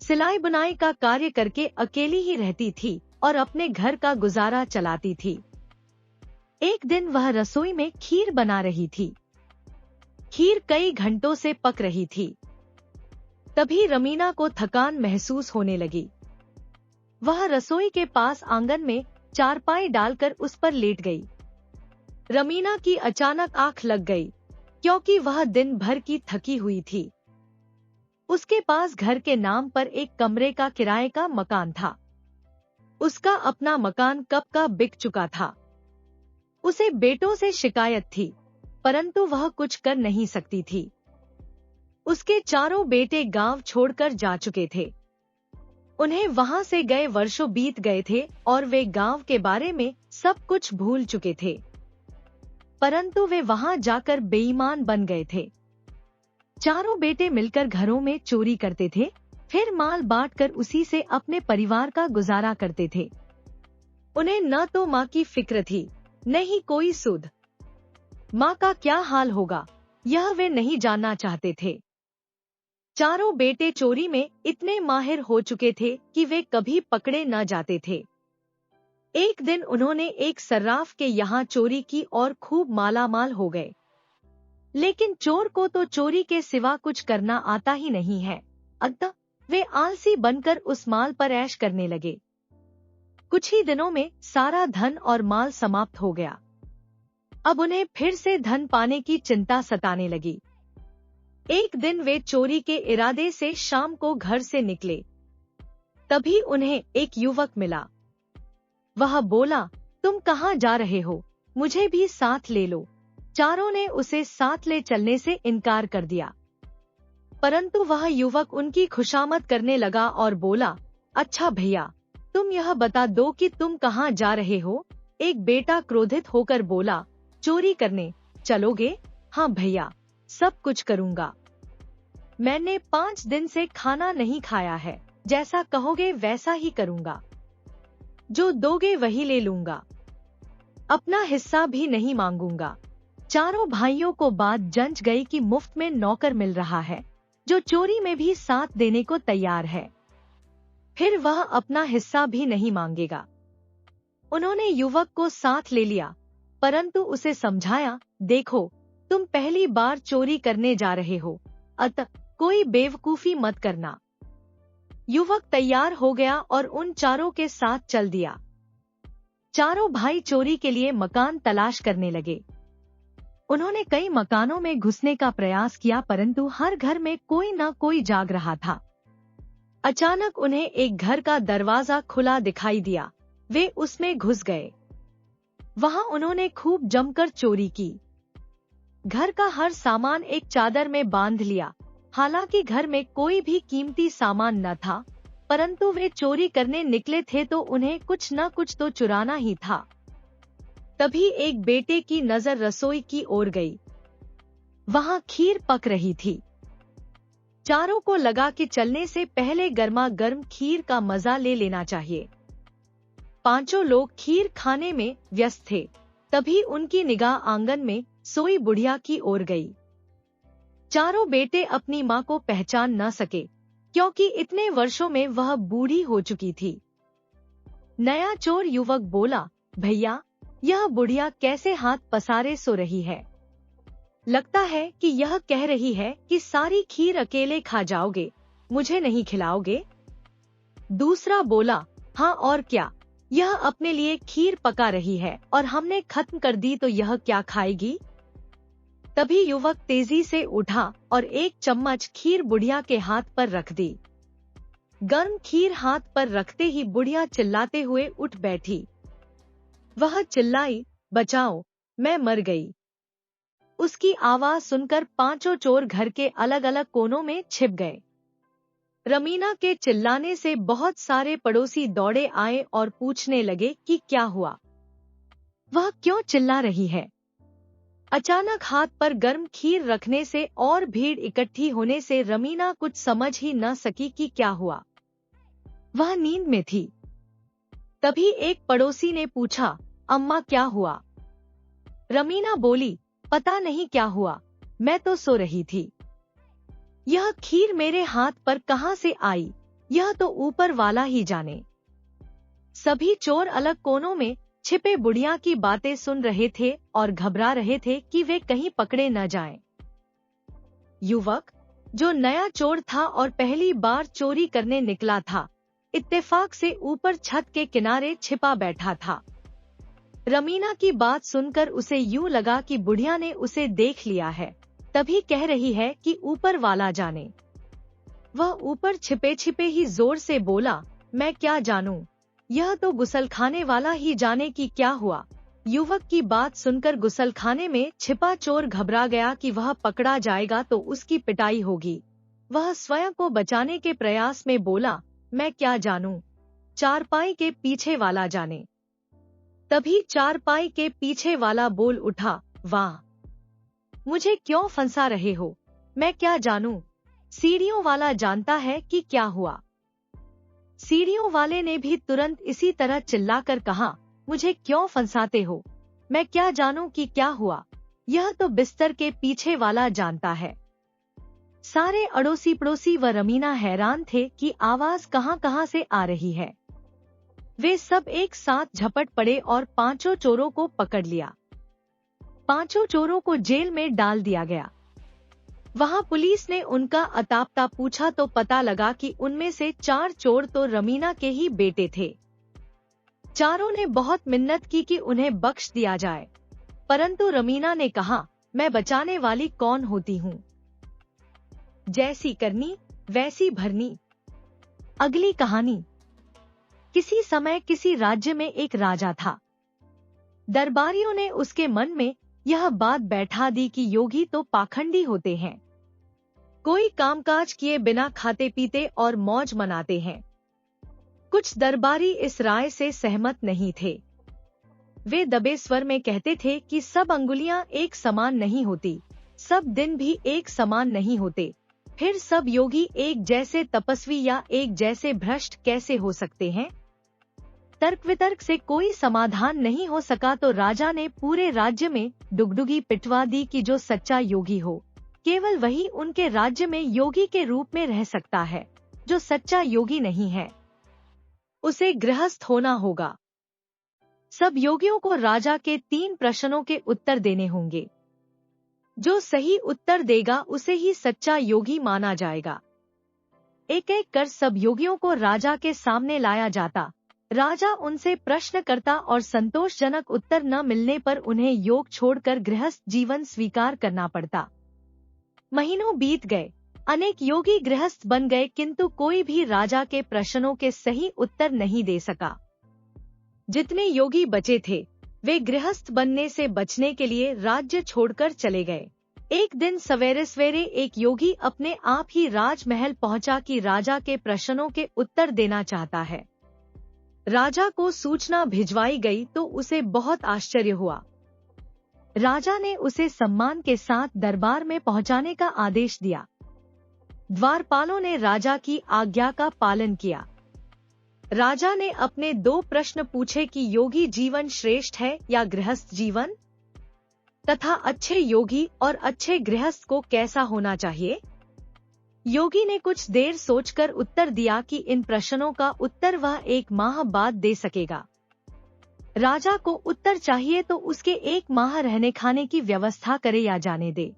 सिलाई बुनाई का कार्य करके अकेली ही रहती थी और अपने घर का गुजारा चलाती थी। एक दिन वह रसोई में खीर बना रही थी। खीर कई घंटों से पक रही थी। तभी रमीना को थकान महसूस होने लगी। वह रसोई के पास आंगन में चारपाई डालकर उस पर लेट गई। रमीना की अचानक आंख लग गई, क्योंकि वह दिन भर की थकी हुई थी। उसके पास घर के नाम पर एक कमरे का किराए का मकान था। उसका अपना मकान कब का बिक चुका था। उसे बेटों से शिकायत थी, परंतु वह कुछ कर नहीं सकती थी। उसके चारों बेटे गांव छोड़कर जा चुके थे। उन्हें वहां से गए वर्षों बीत गए थे और वे गांव के बारे में सब कुछ भूल चुके थे। परंतु वे वहां जाकर बेईमान बन गए थे। चारों बेटे मिलकर घरों में चोरी करते थे, फिर माल बांटकर उसी से अपने परिवार का गुजारा करते थे। उन्हें न तो माँ की फिक्र थी, न ही कोई सुध। माँ का क्या हाल होगा, यह वे नहीं जानना चाहते थे। चारों बेटे चोरी में इतने माहिर हो चुके थे कि वे कभी पकड़े न जाते थे। एक दिन उन्होंने एक सर्राफ के यहाँ चोरी की और खूब मालामाल हो गए। लेकिन चोर को तो चोरी के सिवा कुछ करना आता ही नहीं है, अतः वे आलसी बनकर उस माल पर ऐश करने लगे। कुछ ही दिनों में सारा धन और माल समाप्त हो गया। अब उन्हें फिर से धन पाने की चिंता सताने लगी। एक दिन वे चोरी के इरादे से शाम को घर से निकले। तभी उन्हें एक युवक मिला। वह बोला, तुम कहाँ जा रहे हो, मुझे भी साथ ले लो। चारों ने उसे साथ ले चलने से इनकार कर दिया, परंतु वह युवक उनकी खुशामद करने लगा और बोला, अच्छा भैया, तुम यह बता दो कि तुम कहाँ जा रहे हो। एक बेटा क्रोधित होकर बोला, चोरी करने चलोगे? हाँ भैया, सब कुछ करूँगा। मैंने 5 दिन से खाना नहीं खाया है, जैसा कहोगे वैसा ही करूँगा। जो दोगे वही ले लूँगा, अपना हिस्सा भी नहीं मांगूंगा। चारों भाइयों को बात जंच गई कि मुफ्त में नौकर मिल रहा है, जो चोरी में भी साथ देने को तैयार है, फिर वह अपना हिस्सा भी नहीं मांगेगा। उन्होंने युवक को साथ ले लिया, परंतु उसे समझाया, देखो, तुम पहली बार चोरी करने जा रहे हो, अतः कोई बेवकूफी मत करना। युवक तैयार हो गया और उन चारों के साथ चल दिया। चारों भाई चोरी के लिए मकान तलाश करने लगे। उन्होंने कई मकानों में घुसने का प्रयास किया, परंतु हर घर में कोई न कोई जाग रहा था। अचानक उन्हें एक घर का दरवाजा खुला दिखाई दिया। वे उसमें घुस गए। वहां उन्होंने खूब जमकर चोरी की। घर का हर सामान एक चादर में बांध लिया। हालांकि घर में कोई भी कीमती सामान न था, परंतु वे चोरी करने निकले थे तो उन्हें कुछ न कुछ तो चुराना ही था। तभी एक बेटे की नजर रसोई की ओर गई। वहां खीर पक रही थी। चारों को लगा कि चलने से पहले गर्मा गर्म खीर का मजा ले लेना चाहिए। पांचों लोग खीर खाने में व्यस्त थे। तभी उनकी निगाह आंगन में सोई बुढ़िया की ओर गई। चारों बेटे अपनी माँ को पहचान न सके, क्योंकि इतने वर्षों में वह बूढ़ी हो चुकी थी। नया चोर युवक बोला, भैया, यह बुढ़िया कैसे हाथ पसारे सो रही है? लगता है कि यह कह रही है कि सारी खीर अकेले खा जाओगे, मुझे नहीं खिलाओगे। दूसरा बोला, हाँ और क्या, यह अपने लिए खीर पका रही है और हमने खत्म कर दी तो यह क्या खाएगी? तभी युवक तेजी से उठा और एक चम्मच खीर बुढ़िया के हाथ पर रख दी। गर्म खीर हाथ पर रखते ही बुढ़िया चिल्लाते हुए उठ बैठी। वह चिल्लाई, बचाओ, मैं मर गई। उसकी आवाज सुनकर पांचों चोर घर के अलग अलग कोनों में छिप गए। रमीना के चिल्लाने से बहुत सारे पड़ोसी दौड़े आए और पूछने लगे कि क्या हुआ, वह क्यों चिल्ला रही है। अचानक हाथ पर गर्म खीर रखने से और भीड़ इकट्ठी होने से रमीना कुछ समझ ही न सकी कि क्या हुआ। वह नींद में थी। तभी एक पड़ोसी ने पूछा, अम्मा क्या हुआ? रमीना बोली, पता नहीं क्या हुआ, मैं तो सो रही थी। यह खीर मेरे हाथ पर कहां से आई, यह तो ऊपर वाला ही जाने। सभी चोर अलग कोनों में छिपे बुढ़िया की बातें सुन रहे थे और घबरा रहे थे कि वे कहीं पकड़े न जाएं। युवक, जो नया चोर था और पहली बार चोरी करने निकला था, इत्तेफाक से ऊपर छत के किनारे छिपा बैठा था। रमीना की बात सुनकर उसे यूं लगा कि बुढ़िया ने उसे देख लिया है, तभी कह रही है कि ऊपर वाला जाने। वह ऊपर छिपे छिपे ही जोर से बोला, मैं क्या जानूं, यह तो गुसलखाने वाला ही जाने कि क्या हुआ। युवक की बात सुनकर गुसलखाने में छिपा चोर घबरा गया कि वह पकड़ा जाएगा तो उसकी पिटाई होगी। वह स्वयं को बचाने के प्रयास में बोला, मैं क्या जानूं, चारपाई के पीछे वाला जाने। तभी चारपाई के पीछे वाला बोल उठा, वाह, मुझे क्यों फंसा रहे हो, मैं क्या जानूं, सीढ़ियों वाला जानता है कि क्या हुआ। सीढ़ियों वाले ने भी तुरंत इसी तरह चिल्लाकर कहा, मुझे क्यों फंसाते हो, मैं क्या जानूं कि क्या हुआ, यह तो बिस्तर के पीछे वाला जानता है। सारे अड़ोसी पड़ोसी व रमीना हैरान थे कि आवाज कहां कहां से आ रही है। वे सब एक साथ झपट पड़े और पांचों चोरों को पकड़ लिया। पांचों चोरों को जेल में डाल दिया गया। वहां पुलिस ने उनका अतापता पूछा तो पता लगा कि उनमें से 4 चोर तो रमीना के ही बेटे थे। चारों ने बहुत मिन्नत की कि उन्हें बख्श दिया जाए, परंतु रमीना ने कहा, मैं बचाने वाली कौन होती हूँ, जैसी करनी वैसी भरनी। अगली कहानी। किसी समय किसी राज्य में एक राजा था। दरबारियों ने उसके मन में यह बात बैठा दी कि योगी तो पाखंडी होते हैं, कोई कामकाज किए बिना खाते पीते और मौज मनाते हैं। कुछ दरबारी इस राय से सहमत नहीं थे। वे दबे स्वर में कहते थे कि सब अंगुलियां एक समान नहीं होती, सब दिन भी एक समान नहीं होते, फिर सब योगी एक जैसे तपस्वी या एक जैसे भ्रष्ट कैसे हो सकते हैं। तर्क वितर्क से कोई समाधान नहीं हो सका तो राजा ने पूरे राज्य में डुगडुगी पिटवा दी कि जो सच्चा योगी हो, केवल वही उनके राज्य में योगी के रूप में रह सकता है। जो सच्चा योगी नहीं है, उसे गृहस्थ होना होगा। सब योगियों को राजा के 3 प्रश्नों के उत्तर देने होंगे। जो सही उत्तर देगा उसे ही सच्चा योगी माना जाएगा। एक एक कर सब योगियों को राजा के सामने लाया जाता। राजा उनसे प्रश्न करता और संतोषजनक उत्तर न मिलने पर उन्हें योग छोड़कर गृहस्थ जीवन स्वीकार करना पड़ता। महीनों बीत गए, अनेक योगी गृहस्थ बन गए, किंतु कोई भी राजा के प्रश्नों के सही उत्तर नहीं दे सका। जितने योगी बचे थे वे गृहस्थ बनने से बचने के लिए राज्य छोड़कर चले गए। एक दिन सवेरे सवेरे एक योगी अपने आप ही राजमहल पहुंचा कि राजा के प्रश्नों के उत्तर देना चाहता है। राजा को सूचना भिजवाई गई तो उसे बहुत आश्चर्य हुआ। राजा ने उसे सम्मान के साथ दरबार में पहुंचाने का आदेश दिया। द्वारपालों ने राजा की आज्ञा का पालन किया। राजा ने अपने 2 प्रश्न पूछे कि योगी जीवन श्रेष्ठ है या गृहस्थ जीवन, तथा अच्छे योगी और अच्छे गृहस्थ को कैसा होना चाहिए। योगी ने कुछ देर सोचकर उत्तर दिया कि इन प्रश्नों का उत्तर वह 1 माह बाद दे सकेगा। राजा को उत्तर चाहिए तो उसके 1 माह रहने खाने की व्यवस्था करे या जाने दे।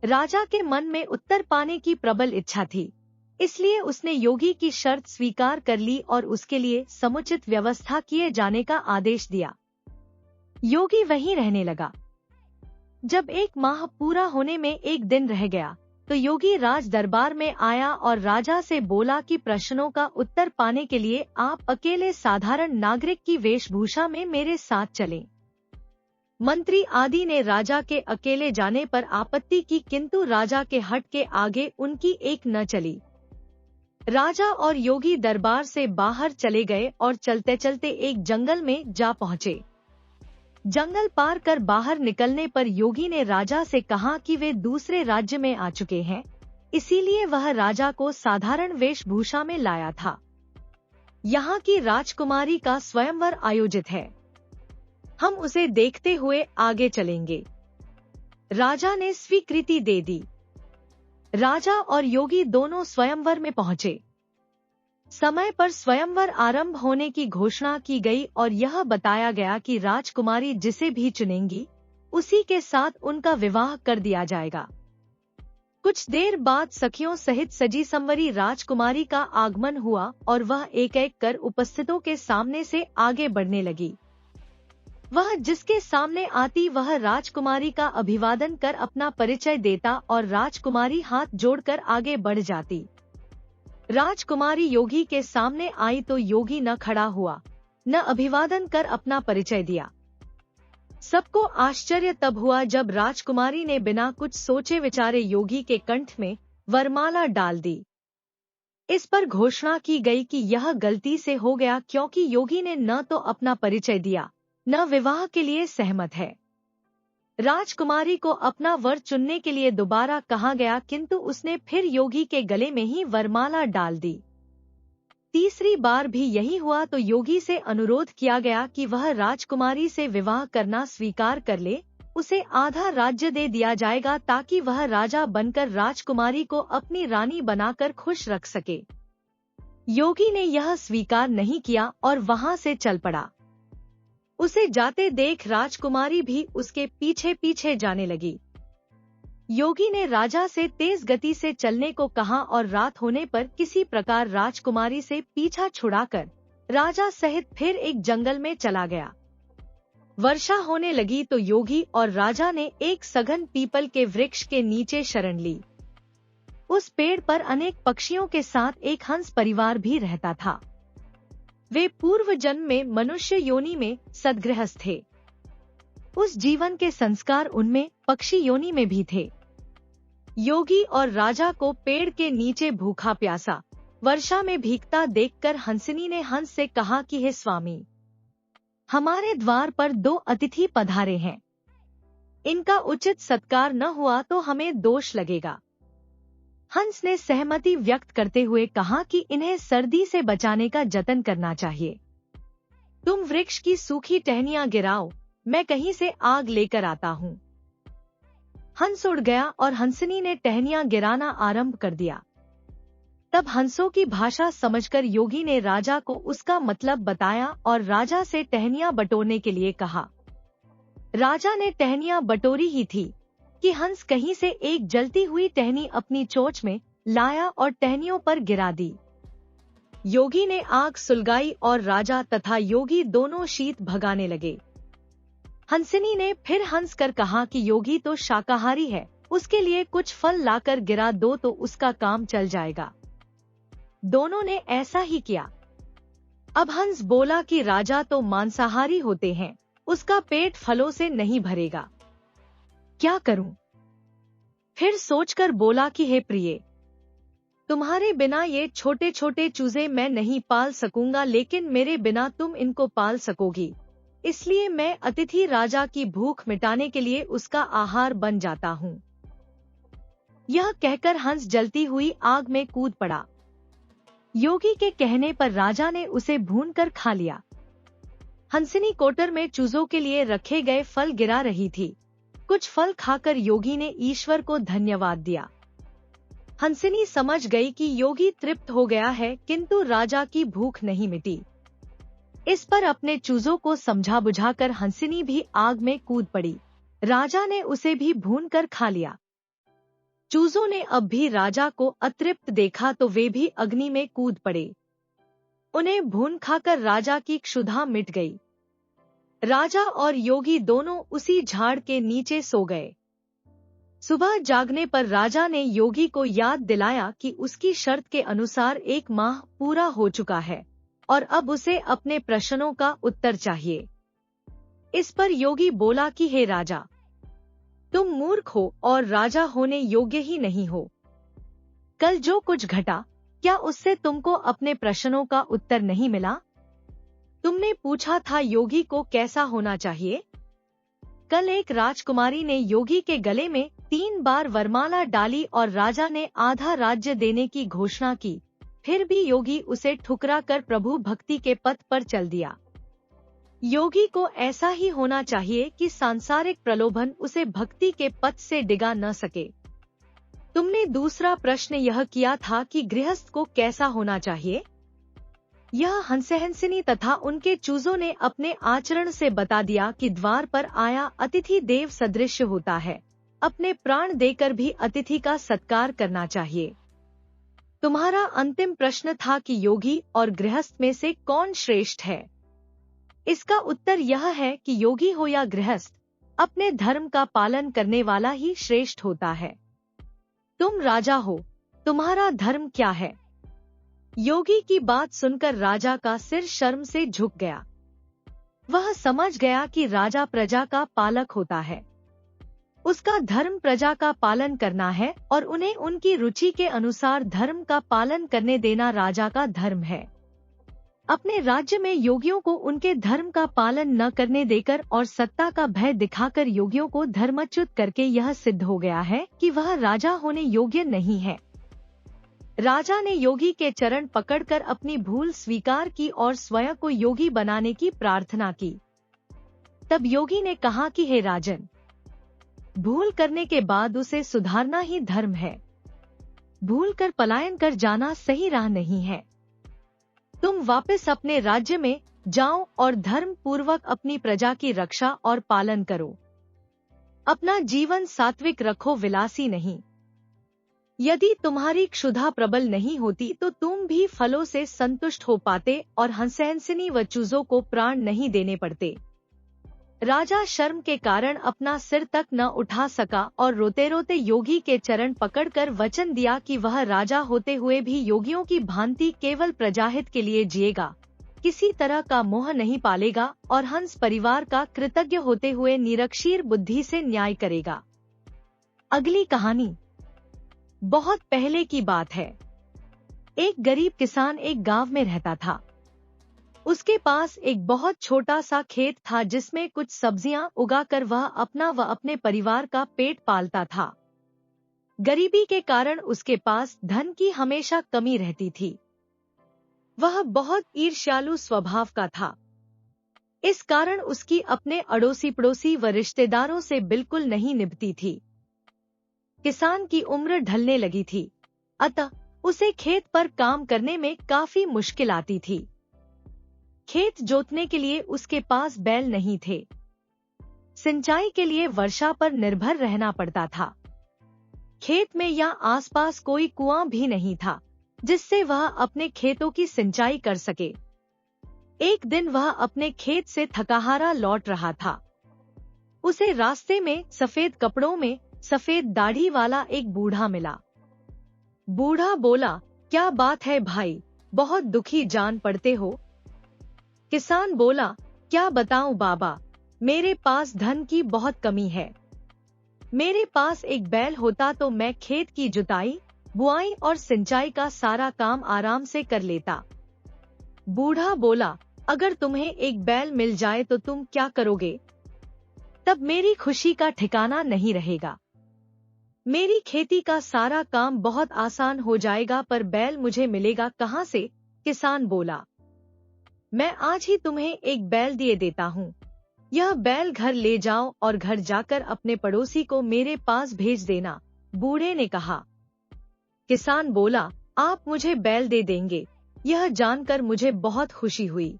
राजा के मन में उत्तर पाने की प्रबल इच्छा थी, इसलिए उसने योगी की शर्त स्वीकार कर ली और उसके लिए समुचित व्यवस्था किए जाने का आदेश दिया। योगी वहीं रहने लगा। जब 1 माह पूरा होने में 1 दिन रह गया तो योगी राज दरबार में आया और राजा से बोला कि प्रश्नों का उत्तर पाने के लिए आप अकेले साधारण नागरिक की वेशभूषा में मेरे साथ चलें। मंत्री आदि ने राजा के अकेले जाने पर आपत्ति की, किंतु राजा के हट के आगे उनकी एक न चली। राजा और योगी दरबार से बाहर चले गए और चलते चलते एक जंगल में जा पहुँचे। जंगल पार कर बाहर निकलने पर योगी ने राजा से कहा कि वे दूसरे राज्य में आ चुके हैं, इसीलिए वह राजा को साधारण वेशभूषा में लाया था। यहाँ की राजकुमारी का स्वयंवर आयोजित है, हम उसे देखते हुए आगे चलेंगे। राजा ने स्वीकृति दे दी। राजा और योगी दोनों स्वयंवर में पहुंचे। समय पर स्वयंवर आरंभ होने की घोषणा की गई और यह बताया गया कि राजकुमारी जिसे भी चुनेंगी उसी के साथ उनका विवाह कर दिया जाएगा। कुछ देर बाद सखियों सहित सजी संवरी राजकुमारी का आगमन हुआ और वह एक एक कर उपस्थितों के सामने से आगे बढ़ने लगी। वह जिसके सामने आती वह राजकुमारी का अभिवादन कर अपना परिचय देता और राजकुमारी हाथ जोड़कर आगे बढ़ जाती। राजकुमारी योगी के सामने आई तो योगी न खड़ा हुआ, न अभिवादन कर अपना परिचय दिया। सबको आश्चर्य तब हुआ जब राजकुमारी ने बिना कुछ सोचे विचारे योगी के कंठ में वरमाला डाल दी। इस पर घोषणा की गई कि यह गलती से हो गया क्योंकि योगी ने न तो अपना परिचय दिया न विवाह के लिए सहमत है। राजकुमारी को अपना वर चुनने के लिए दोबारा कहा गया किंतु उसने फिर योगी के गले में ही वरमाला डाल दी। तीसरी बार भी यही हुआ तो योगी से अनुरोध किया गया कि वह राजकुमारी से विवाह करना स्वीकार कर ले, उसे आधा राज्य दे दिया जाएगा ताकि वह राजा बनकर राजकुमारी को अपनी रानी बनाकर खुश रख सके। योगी ने यह स्वीकार नहीं किया और वहां से चल पड़ा। उसे जाते देख राजकुमारी भी उसके पीछे पीछे जाने लगी। योगी ने राजा से तेज गति से चलने को कहा और रात होने पर किसी प्रकार राजकुमारी से पीछा छुड़ाकर राजा सहित फिर एक जंगल में चला गया। वर्षा होने लगी तो योगी और राजा ने एक सघन पीपल के वृक्ष के नीचे शरण ली। उस पेड़ पर अनेक पक्षियों के साथ एक हंस परिवार भी रहता था। वे पूर्व जन्म में मनुष्य योनि में सद्गृहस्थ थे। उस जीवन के संस्कार उनमें पक्षी योनि में भी थे। योगी और राजा को पेड़ के नीचे भूखा प्यासा वर्षा में भीगता देखकर हंसिनी ने हंस से कहा कि हे स्वामी, हमारे द्वार पर 2 अतिथि पधारे हैं, इनका उचित सत्कार न हुआ तो हमें दोष लगेगा। हंस ने सहमति व्यक्त करते हुए कहा कि इन्हें सर्दी से बचाने का जतन करना चाहिए। तुम वृक्ष की सूखी टहनियां गिराओ, मैं कहीं से आग लेकर आता हूँ। हंस उड़ गया और हंसनी ने टहनियां गिराना आरंभ कर दिया। तब हंसों की भाषा समझकर योगी ने राजा को उसका मतलब बताया और राजा से टहनियां बटोरने के लिए कहा। राजा ने टहनियां बटोरी ही थी कि हंस कहीं से एक जलती हुई टहनी अपनी चोंच में लाया और टहनियों पर गिरा दी। योगी ने आग सुलगाई और राजा तथा योगी दोनों शीत भगाने लगे। हंसिनी ने फिर हंस कर कहा कि योगी तो शाकाहारी है, उसके लिए कुछ फल लाकर गिरा दो तो उसका काम चल जाएगा। दोनों ने ऐसा ही किया। अब हंस बोला कि राजा तो मांसाहारी होते हैं, उसका पेट फलों से नहीं भरेगा, क्या करूं? फिर सोचकर बोला कि हे प्रिय, तुम्हारे बिना ये छोटे छोटे चूजे मैं नहीं पाल सकूंगा, लेकिन मेरे बिना तुम इनको पाल सकोगी, इसलिए मैं अतिथि राजा की भूख मिटाने के लिए उसका आहार बन जाता हूँ। यह कहकर हंस जलती हुई आग में कूद पड़ा। योगी के कहने पर राजा ने उसे भूनकर खा लिया। हंसिनी कोटर में चूजों के लिए रखे गए फल गिरा रही थी। कुछ फल खाकर योगी ने ईश्वर को धन्यवाद दिया। हंसिनी समझ गई कि योगी तृप्त हो गया है, किंतु राजा की भूख नहीं मिटी। इस पर अपने चूजों को समझा बुझाकर हंसिनी भी आग में कूद पड़ी। राजा ने उसे भी भूनकर खा लिया। चूजों ने अब भी राजा को अतृप्त देखा तो वे भी अग्नि में कूद पड़े। उन्हें भून खाकर राजा की क्षुधा मिट गई। राजा और योगी दोनों उसी झाड़ के नीचे सो गए। सुबह जागने पर राजा ने योगी को याद दिलाया कि उसकी शर्त के अनुसार 1 माह पूरा हो चुका है और अब उसे अपने प्रश्नों का उत्तर चाहिए। इस पर योगी बोला कि हे राजा, तुम मूर्ख हो और राजा होने योग्य ही नहीं हो। कल जो कुछ घटा, क्या उससे तुमको अपने प्रश्नों का उत्तर नहीं मिला? तुमने पूछा था योगी को कैसा होना चाहिए। कल एक राजकुमारी ने योगी के गले में 3 बार वरमाला डाली और राजा ने आधा राज्य देने की घोषणा की, फिर भी योगी उसे ठुकरा कर प्रभु भक्ति के पथ पर चल दिया। योगी को ऐसा ही होना चाहिए कि सांसारिक प्रलोभन उसे भक्ति के पथ से डिगा न सके। तुमने दूसरा प्रश्न यह किया था कि गृहस्थ को कैसा होना चाहिए। यह हंसहंसिनी तथा उनके चूजों ने अपने आचरण से बता दिया कि द्वार पर आया अतिथि देव सदृश होता है। अपने प्राण देकर भी अतिथि का सत्कार करना चाहिए। तुम्हारा अंतिम प्रश्न था कि योगी और गृहस्थ में से कौन श्रेष्ठ है। इसका उत्तर यह है कि योगी हो या गृहस्थ, अपने धर्म का पालन करने वाला ही श्रेष्ठ होता है। तुम राजा हो, तुम्हारा धर्म क्या है। योगी की बात सुनकर राजा का सिर शर्म से झुक गया। वह समझ गया कि राजा प्रजा का पालक होता है। उसका धर्म प्रजा का पालन करना है और उन्हें उनकी रुचि के अनुसार धर्म का पालन करने देना राजा का धर्म है। अपने राज्य में योगियों को उनके धर्म का पालन न करने देकर और सत्ता का भय दिखाकर योगियों को धर्मच्युत करके यह सिद्ध हो गया है कि वह राजा होने योग्य नहीं है। राजा ने योगी के चरण पकड़कर अपनी भूल स्वीकार की और स्वयं को योगी बनाने की प्रार्थना की। तब योगी ने कहा कि हे राजन, भूल करने के बाद उसे सुधारना ही धर्म है। भूल कर पलायन कर जाना सही राह नहीं है। तुम वापस अपने राज्य में जाओ और धर्म पूर्वक अपनी प्रजा की रक्षा और पालन करो। अपना जीवन सात्विक रखो, विलासी नहीं। यदि तुम्हारी क्षुधा प्रबल नहीं होती तो तुम भी फलों से संतुष्ट हो पाते और हंसहंसिनी व चूजों को प्राण नहीं देने पड़ते। राजा शर्म के कारण अपना सिर तक न उठा सका और रोते रोते योगी के चरण पकड़कर वचन दिया कि वह राजा होते हुए भी योगियों की भांति केवल प्रजाहित के लिए जिएगा, किसी तरह का मोह नहीं पालेगा और हंस परिवार का कृतज्ञ होते हुए निरक्षीर बुद्धि से न्याय करेगा। अगली कहानी बहुत पहले की बात है। एक गरीब किसान एक गांव में रहता था। उसके पास एक बहुत छोटा सा खेत था जिसमें कुछ सब्जियां उगाकर वह अपना व अपने परिवार का पेट पालता था। गरीबी के कारण उसके पास धन की हमेशा कमी रहती थी। वह बहुत ईर्ष्यालु स्वभाव का था। इस कारण उसकी अपने अड़ोसी पड़ोसी व रिश्तेदारों से बिल्कुल नहीं निभती थी। किसान की उम्र ढलने लगी थी, अतः उसे खेत पर काम करने में काफी मुश्किल आती थी। खेत जोतने के लिए उसके पास बैल नहीं थे। सिंचाई के लिए वर्षा पर निर्भर रहना पड़ता था। खेत में या आसपास कोई कुआं भी नहीं था जिससे वह अपने खेतों की सिंचाई कर सके। एक दिन वह अपने खेत से थकाहारा लौट रहा था। उसे रास्ते में सफेद कपड़ों में सफेद दाढ़ी वाला एक बूढ़ा मिला। बूढ़ा बोला, क्या बात है भाई, बहुत दुखी जान पड़ते हो। किसान बोला, क्या बताऊं बाबा, मेरे पास धन की बहुत कमी है। मेरे पास एक बैल होता तो मैं खेत की जुताई, बुआई और सिंचाई का सारा काम आराम से कर लेता। बूढ़ा बोला, अगर तुम्हें एक बैल मिल जाए तो तुम क्या करोगे? तब मेरी खुशी का ठिकाना नहीं रहेगा। मेरी खेती का सारा काम बहुत आसान हो जाएगा, पर बैल मुझे मिलेगा कहां से? किसान बोला, मैं आज ही तुम्हें एक बैल दिए देता हूँ। यह बैल घर ले जाओ और घर जाकर अपने पड़ोसी को मेरे पास भेज देना, बूढ़े ने कहा। किसान बोला, आप मुझे बैल दे देंगे, यह जानकर मुझे बहुत खुशी हुई,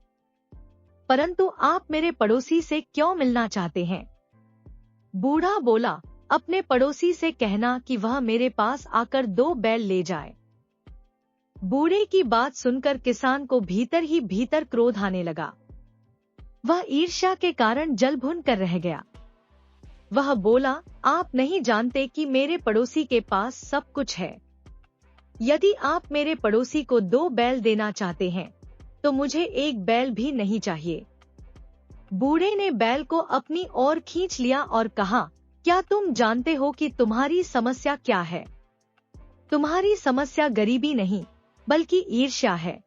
परंतु आप मेरे पड़ोसी से क्यों मिलना चाहते हैं? बूढ़ा बोला, अपने पड़ोसी से कहना कि वह मेरे पास आकर 2 बैल ले जाए। बूढ़े की बात सुनकर किसान को भीतर ही भीतर क्रोध आने लगा। वह ईर्ष्या के कारण जलभुन कर रह गया। वह बोला, आप नहीं जानते कि मेरे पड़ोसी के पास सब कुछ है। यदि आप मेरे पड़ोसी को 2 बैल देना चाहते हैं तो मुझे 1 बैल भी नहीं चाहिए। बूढ़े ने बैल को अपनी ओर खींच लिया और कहा, क्या तुम जानते हो कि तुम्हारी समस्या क्या है? तुम्हारी समस्या गरीबी नहीं बल्कि ईर्ष्या है।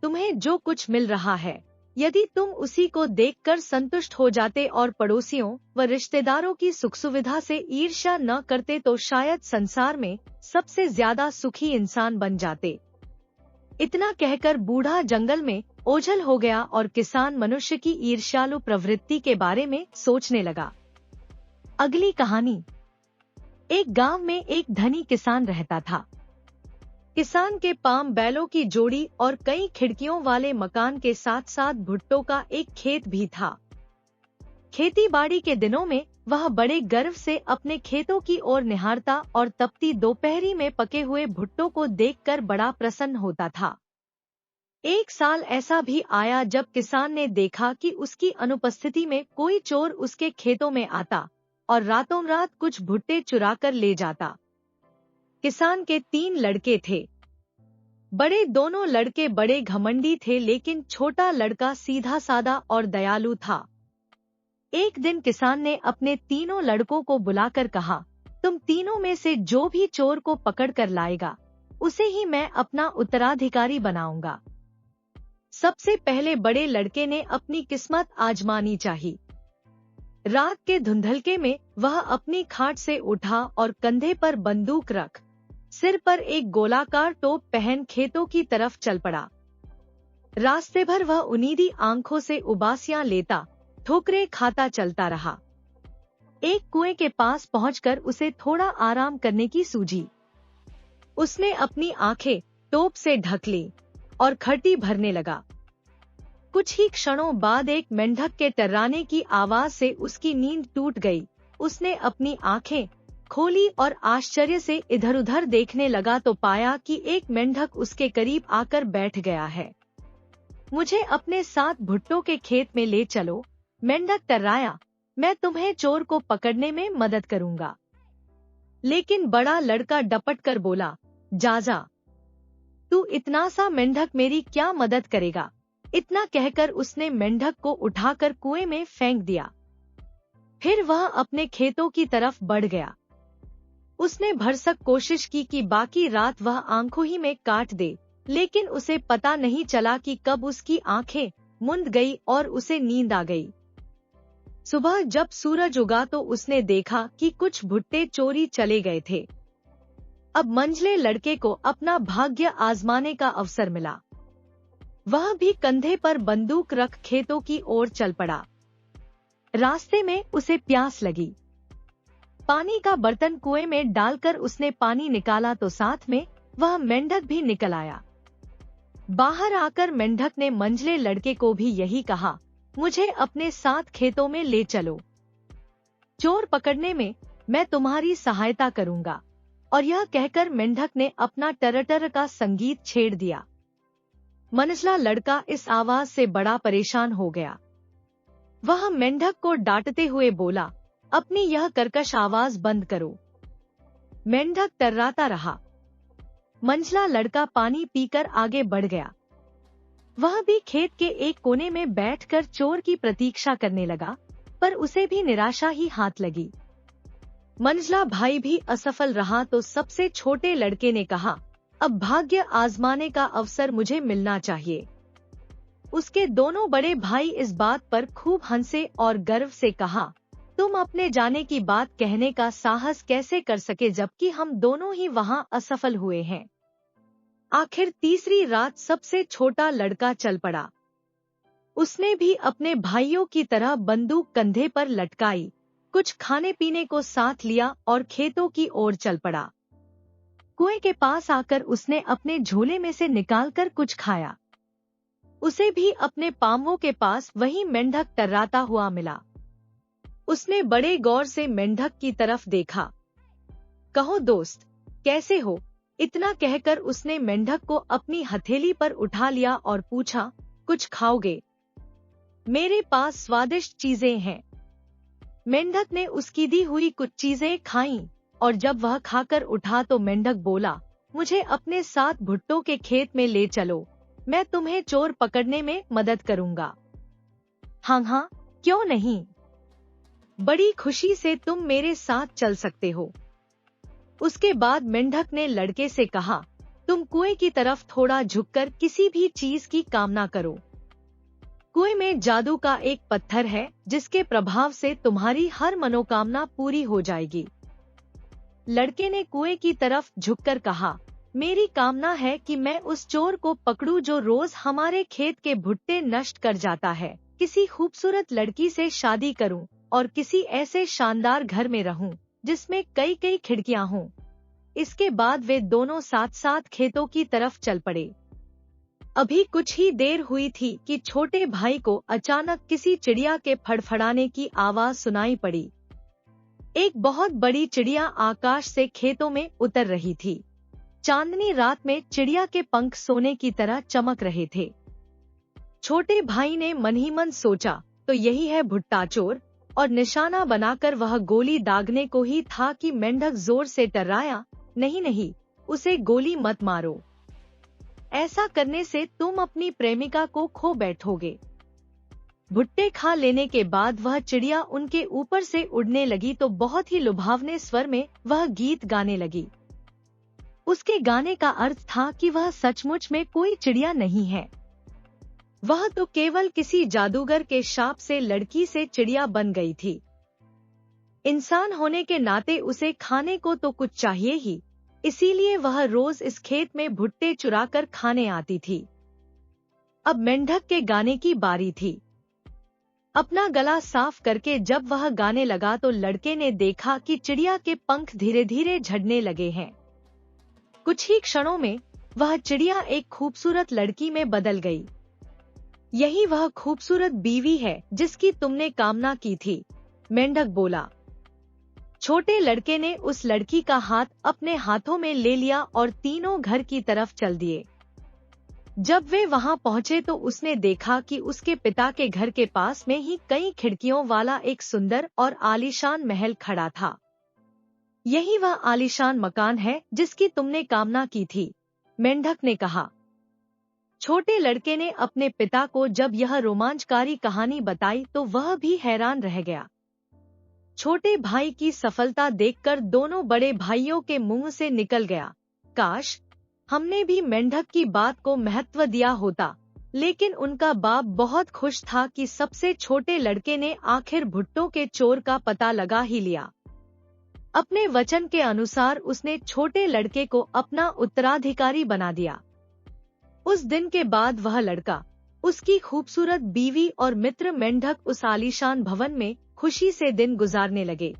तुम्हें जो कुछ मिल रहा है, यदि तुम उसी को देखकर संतुष्ट हो जाते और पड़ोसियों व रिश्तेदारों की सुख सुविधा से ईर्ष्या न करते तो शायद संसार में सबसे ज्यादा सुखी इंसान बन जाते। इतना कहकर बूढ़ा जंगल में ओझल हो गया और किसान मनुष्य की ईर्ष्यालु प्रवृत्ति के बारे में सोचने लगा। अगली कहानी। एक गांव में एक धनी किसान रहता था। किसान के पाम बैलों की जोड़ी और कई खिड़कियों वाले मकान के साथ साथ भुट्टो का एक खेत भी था। खेती बाड़ी के दिनों में वह बड़े गर्व से अपने खेतों की ओर निहारता और तपती दोपहरी में पके हुए भुट्टो को देखकर बड़ा प्रसन्न होता था। एक साल ऐसा भी आया जब किसान ने देखा कि उसकी अनुपस्थिति में कोई चोर उसके खेतों में आता और रातों रात कुछ भुट्टे चुराकर ले जाता। किसान के 3 लड़के थे। बड़े दोनों लड़के बड़े घमंडी थे, लेकिन छोटा लड़का सीधा साधा और दयालु था। एक दिन किसान ने अपने तीनों लड़कों को बुलाकर कहा, तुम तीनों में से जो भी चोर को पकड़ कर लाएगा उसे ही मैं अपना उत्तराधिकारी बनाऊंगा। सबसे पहले बड़े लड़के ने अपनी किस्मत आजमानी चाहिए। रात के धुंधलके में वह अपनी खाट से उठा और कंधे पर बंदूक रख सिर पर एक गोलाकार टोप पहन खेतों की तरफ चल पड़ा। रास्ते भर वह उनीदी आंखों से उबासियां लेता, ठोकरे खाता चलता रहा। एक कुएं के पास पहुंचकर उसे थोड़ा आराम करने की सूझी। उसने अपनी आंखें टोप से ढक ली और खर्टी भरने लगा। कुछ ही क्षणों बाद एक मेंढक के टर्राने की आवाज से उसकी नींद टूट गई। उसने अपनी आंखें खोली और आश्चर्य से इधर उधर देखने लगा तो पाया कि एक मेंढक उसके करीब आकर बैठ गया है। मुझे अपने साथ भुट्टो के खेत में ले चलो, मेंढक टर्राया, मैं तुम्हें चोर को पकड़ने में मदद करूंगा। लेकिन बड़ा लड़का डपट कर बोला, जा, तू इतना सा मेंढक मेरी क्या मदद करेगा। इतना कहकर उसने मेंढक को उठाकर कुएं में फेंक दिया। फिर वह अपने खेतों की तरफ बढ़ गया। उसने भरसक कोशिश की कि बाकी रात वह आंखों ही में काट दे, लेकिन उसे पता नहीं चला कि कब उसकी आंखें मुंद गई और उसे नींद आ गई। सुबह जब सूरज उगा तो उसने देखा कि कुछ भुट्टे चोरी चले गए थे। अब मंझले लड़के को अपना भाग्य आजमाने का अवसर मिला। वह भी कंधे पर बंदूक रख खेतों की ओर चल पड़ा। रास्ते में उसे प्यास लगी। पानी का बर्तन कुएं में डालकर उसने पानी निकाला तो साथ में वह मेंढक भी निकल आया। बाहर आकर मेंढक ने मंझले लड़के को भी यही कहा, मुझे अपने साथ खेतों में ले चलो। चोर पकड़ने में मैं तुम्हारी सहायता करूंगा। और यह कहकर मेंढक ने अपना टरटर का संगीत छेड़ दिया। मंझला लड़का इस आवाज से बड़ा परेशान हो गया। वह मेंढक को डांटते हुए बोला, अपनी यह कर्कश आवाज बंद करो। मेंढक टर्राता रहा। मंझला लड़का पानी पीकर आगे बढ़ गया। वह भी खेत के एक कोने में बैठकर चोर की प्रतीक्षा करने लगा, पर उसे भी निराशा ही हाथ लगी। मंझला भाई भी असफल रहा तो सबसे छोटे लड़के ने कहा, अब भाग्य आजमाने का अवसर मुझे मिलना चाहिए। उसके दोनों बड़े भाई इस बात पर खूब हंसे और गर्व से कहा, तुम अपने जाने की बात कहने का साहस कैसे कर सके जबकि हम दोनों ही वहां असफल हुए हैं। आखिर तीसरी रात सबसे छोटा लड़का चल पड़ा। उसने भी अपने भाइयों की तरह बंदूक कंधे पर लटकाई, कुछ खाने पीने को साथ लिया और खेतों की ओर चल पड़ा। कुएं के पास आकर उसने अपने झोले में से निकालकर कुछ खाया। उसे भी अपने पांवों के पास वही मेंढक टर्राता हुआ मिला। उसने बड़े गौर से मेंढक की तरफ देखा। कहो दोस्त, कैसे हो? इतना कहकर उसने मेंढक को अपनी हथेली पर उठा लिया और पूछा, कुछ खाओगे? मेरे पास स्वादिष्ट चीजें हैं। मेंढक ने उसकी दी हुई कुछ चीजें खाईं और जब वह खाकर उठा तो मेंढक बोला, मुझे अपने साथ भुट्टो के खेत में ले चलो, मैं तुम्हें चोर पकड़ने में मदद करूंगा। हाँ, क्यों नहीं? बड़ी खुशी से तुम मेरे साथ चल सकते हो। उसके बाद मेंढक ने लड़के से कहा, तुम कुएं की तरफ थोड़ा झुककर किसी भी चीज की कामना करो। कुएं में जादू का एक पत्थर है जिसके प्रभाव से तुम्हारी हर मनोकामना पूरी हो जाएगी। लड़के ने कुएं की तरफ झुककर कहा, मेरी कामना है कि मैं उस चोर को पकड़ूं जो रोज हमारे खेत के भुट्टे नष्ट कर जाता है, किसी खूबसूरत लड़की से शादी करूं और किसी ऐसे शानदार घर में रहूं जिसमें कई कई खिड़कियां हों। इसके बाद वे दोनों साथ साथ खेतों की तरफ चल पड़े। अभी कुछ ही देर हुई थी कि छोटे भाई को अचानक किसी चिड़िया के फड़फड़ाने की आवाज सुनाई पड़ी। एक बहुत बड़ी चिड़िया आकाश से खेतों में उतर रही थी। चांदनी रात में चिड़िया के पंख सोने की तरह चमक रहे थे। छोटे भाई ने मन ही मन सोचा, तो यही है भुट्टा चोर, और निशाना बनाकर वह गोली दागने को ही था कि मेंढक जोर से टर्राया, नहीं नहीं, उसे गोली मत मारो। ऐसा करने से तुम अपनी प्रेमिका को खो बैठोगे। भुट्टे खा लेने के बाद वह चिड़िया उनके ऊपर से उड़ने लगी तो बहुत ही लुभावने स्वर में वह गीत गाने लगी। उसके गाने का अर्थ था कि वह सचमुच में कोई चिड़िया नहीं है, वह तो केवल किसी जादूगर के शाप से लड़की से चिड़िया बन गई थी। इंसान होने के नाते उसे खाने को तो कुछ चाहिए ही, इसीलिए वह रोज इस खेत में भुट्टे चुराकर खाने आती थी। अब मेंढक के गाने की बारी थी। अपना गला साफ करके जब वह गाने लगा तो लड़के ने देखा कि चिड़िया के पंख धीरे धीरे झड़ने लगे हैं। कुछ ही क्षणों में वह चिड़िया एक खूबसूरत लड़की में बदल गई। यही वह खूबसूरत बीवी है जिसकी तुमने कामना की थी, मेंढक बोला। छोटे लड़के ने उस लड़की का हाथ अपने हाथों में ले लिया और तीनों घर की तरफ चल दिए। जब वे वहां पहुंचे तो उसने देखा कि उसके पिता के घर के पास में ही कई खिड़कियों वाला एक सुंदर और आलीशान महल खड़ा था। यही वह आलीशान मकान है जिसकी तुमने कामना की थी, मेंढक ने कहा। छोटे लड़के ने अपने पिता को जब यह रोमांचकारी कहानी बताई तो वह भी हैरान रह गया। छोटे भाई की सफलता देखकर दोनों बड़े भाइयों के मुंह से निकल गया, काश हमने भी मेंढक की बात को महत्व दिया होता। लेकिन उनका बाप बहुत खुश था कि सबसे छोटे लड़के ने आखिर भुट्टों के चोर का पता लगा ही लिया। अपने वचन के अनुसार उसने छोटे लड़के को अपना उत्तराधिकारी बना दिया। उस दिन के बाद वह लड़का, उसकी खूबसूरत बीवी और मित्र मेंढक उस आलीशान भवन में खुशी से दिन गुजारने लगे।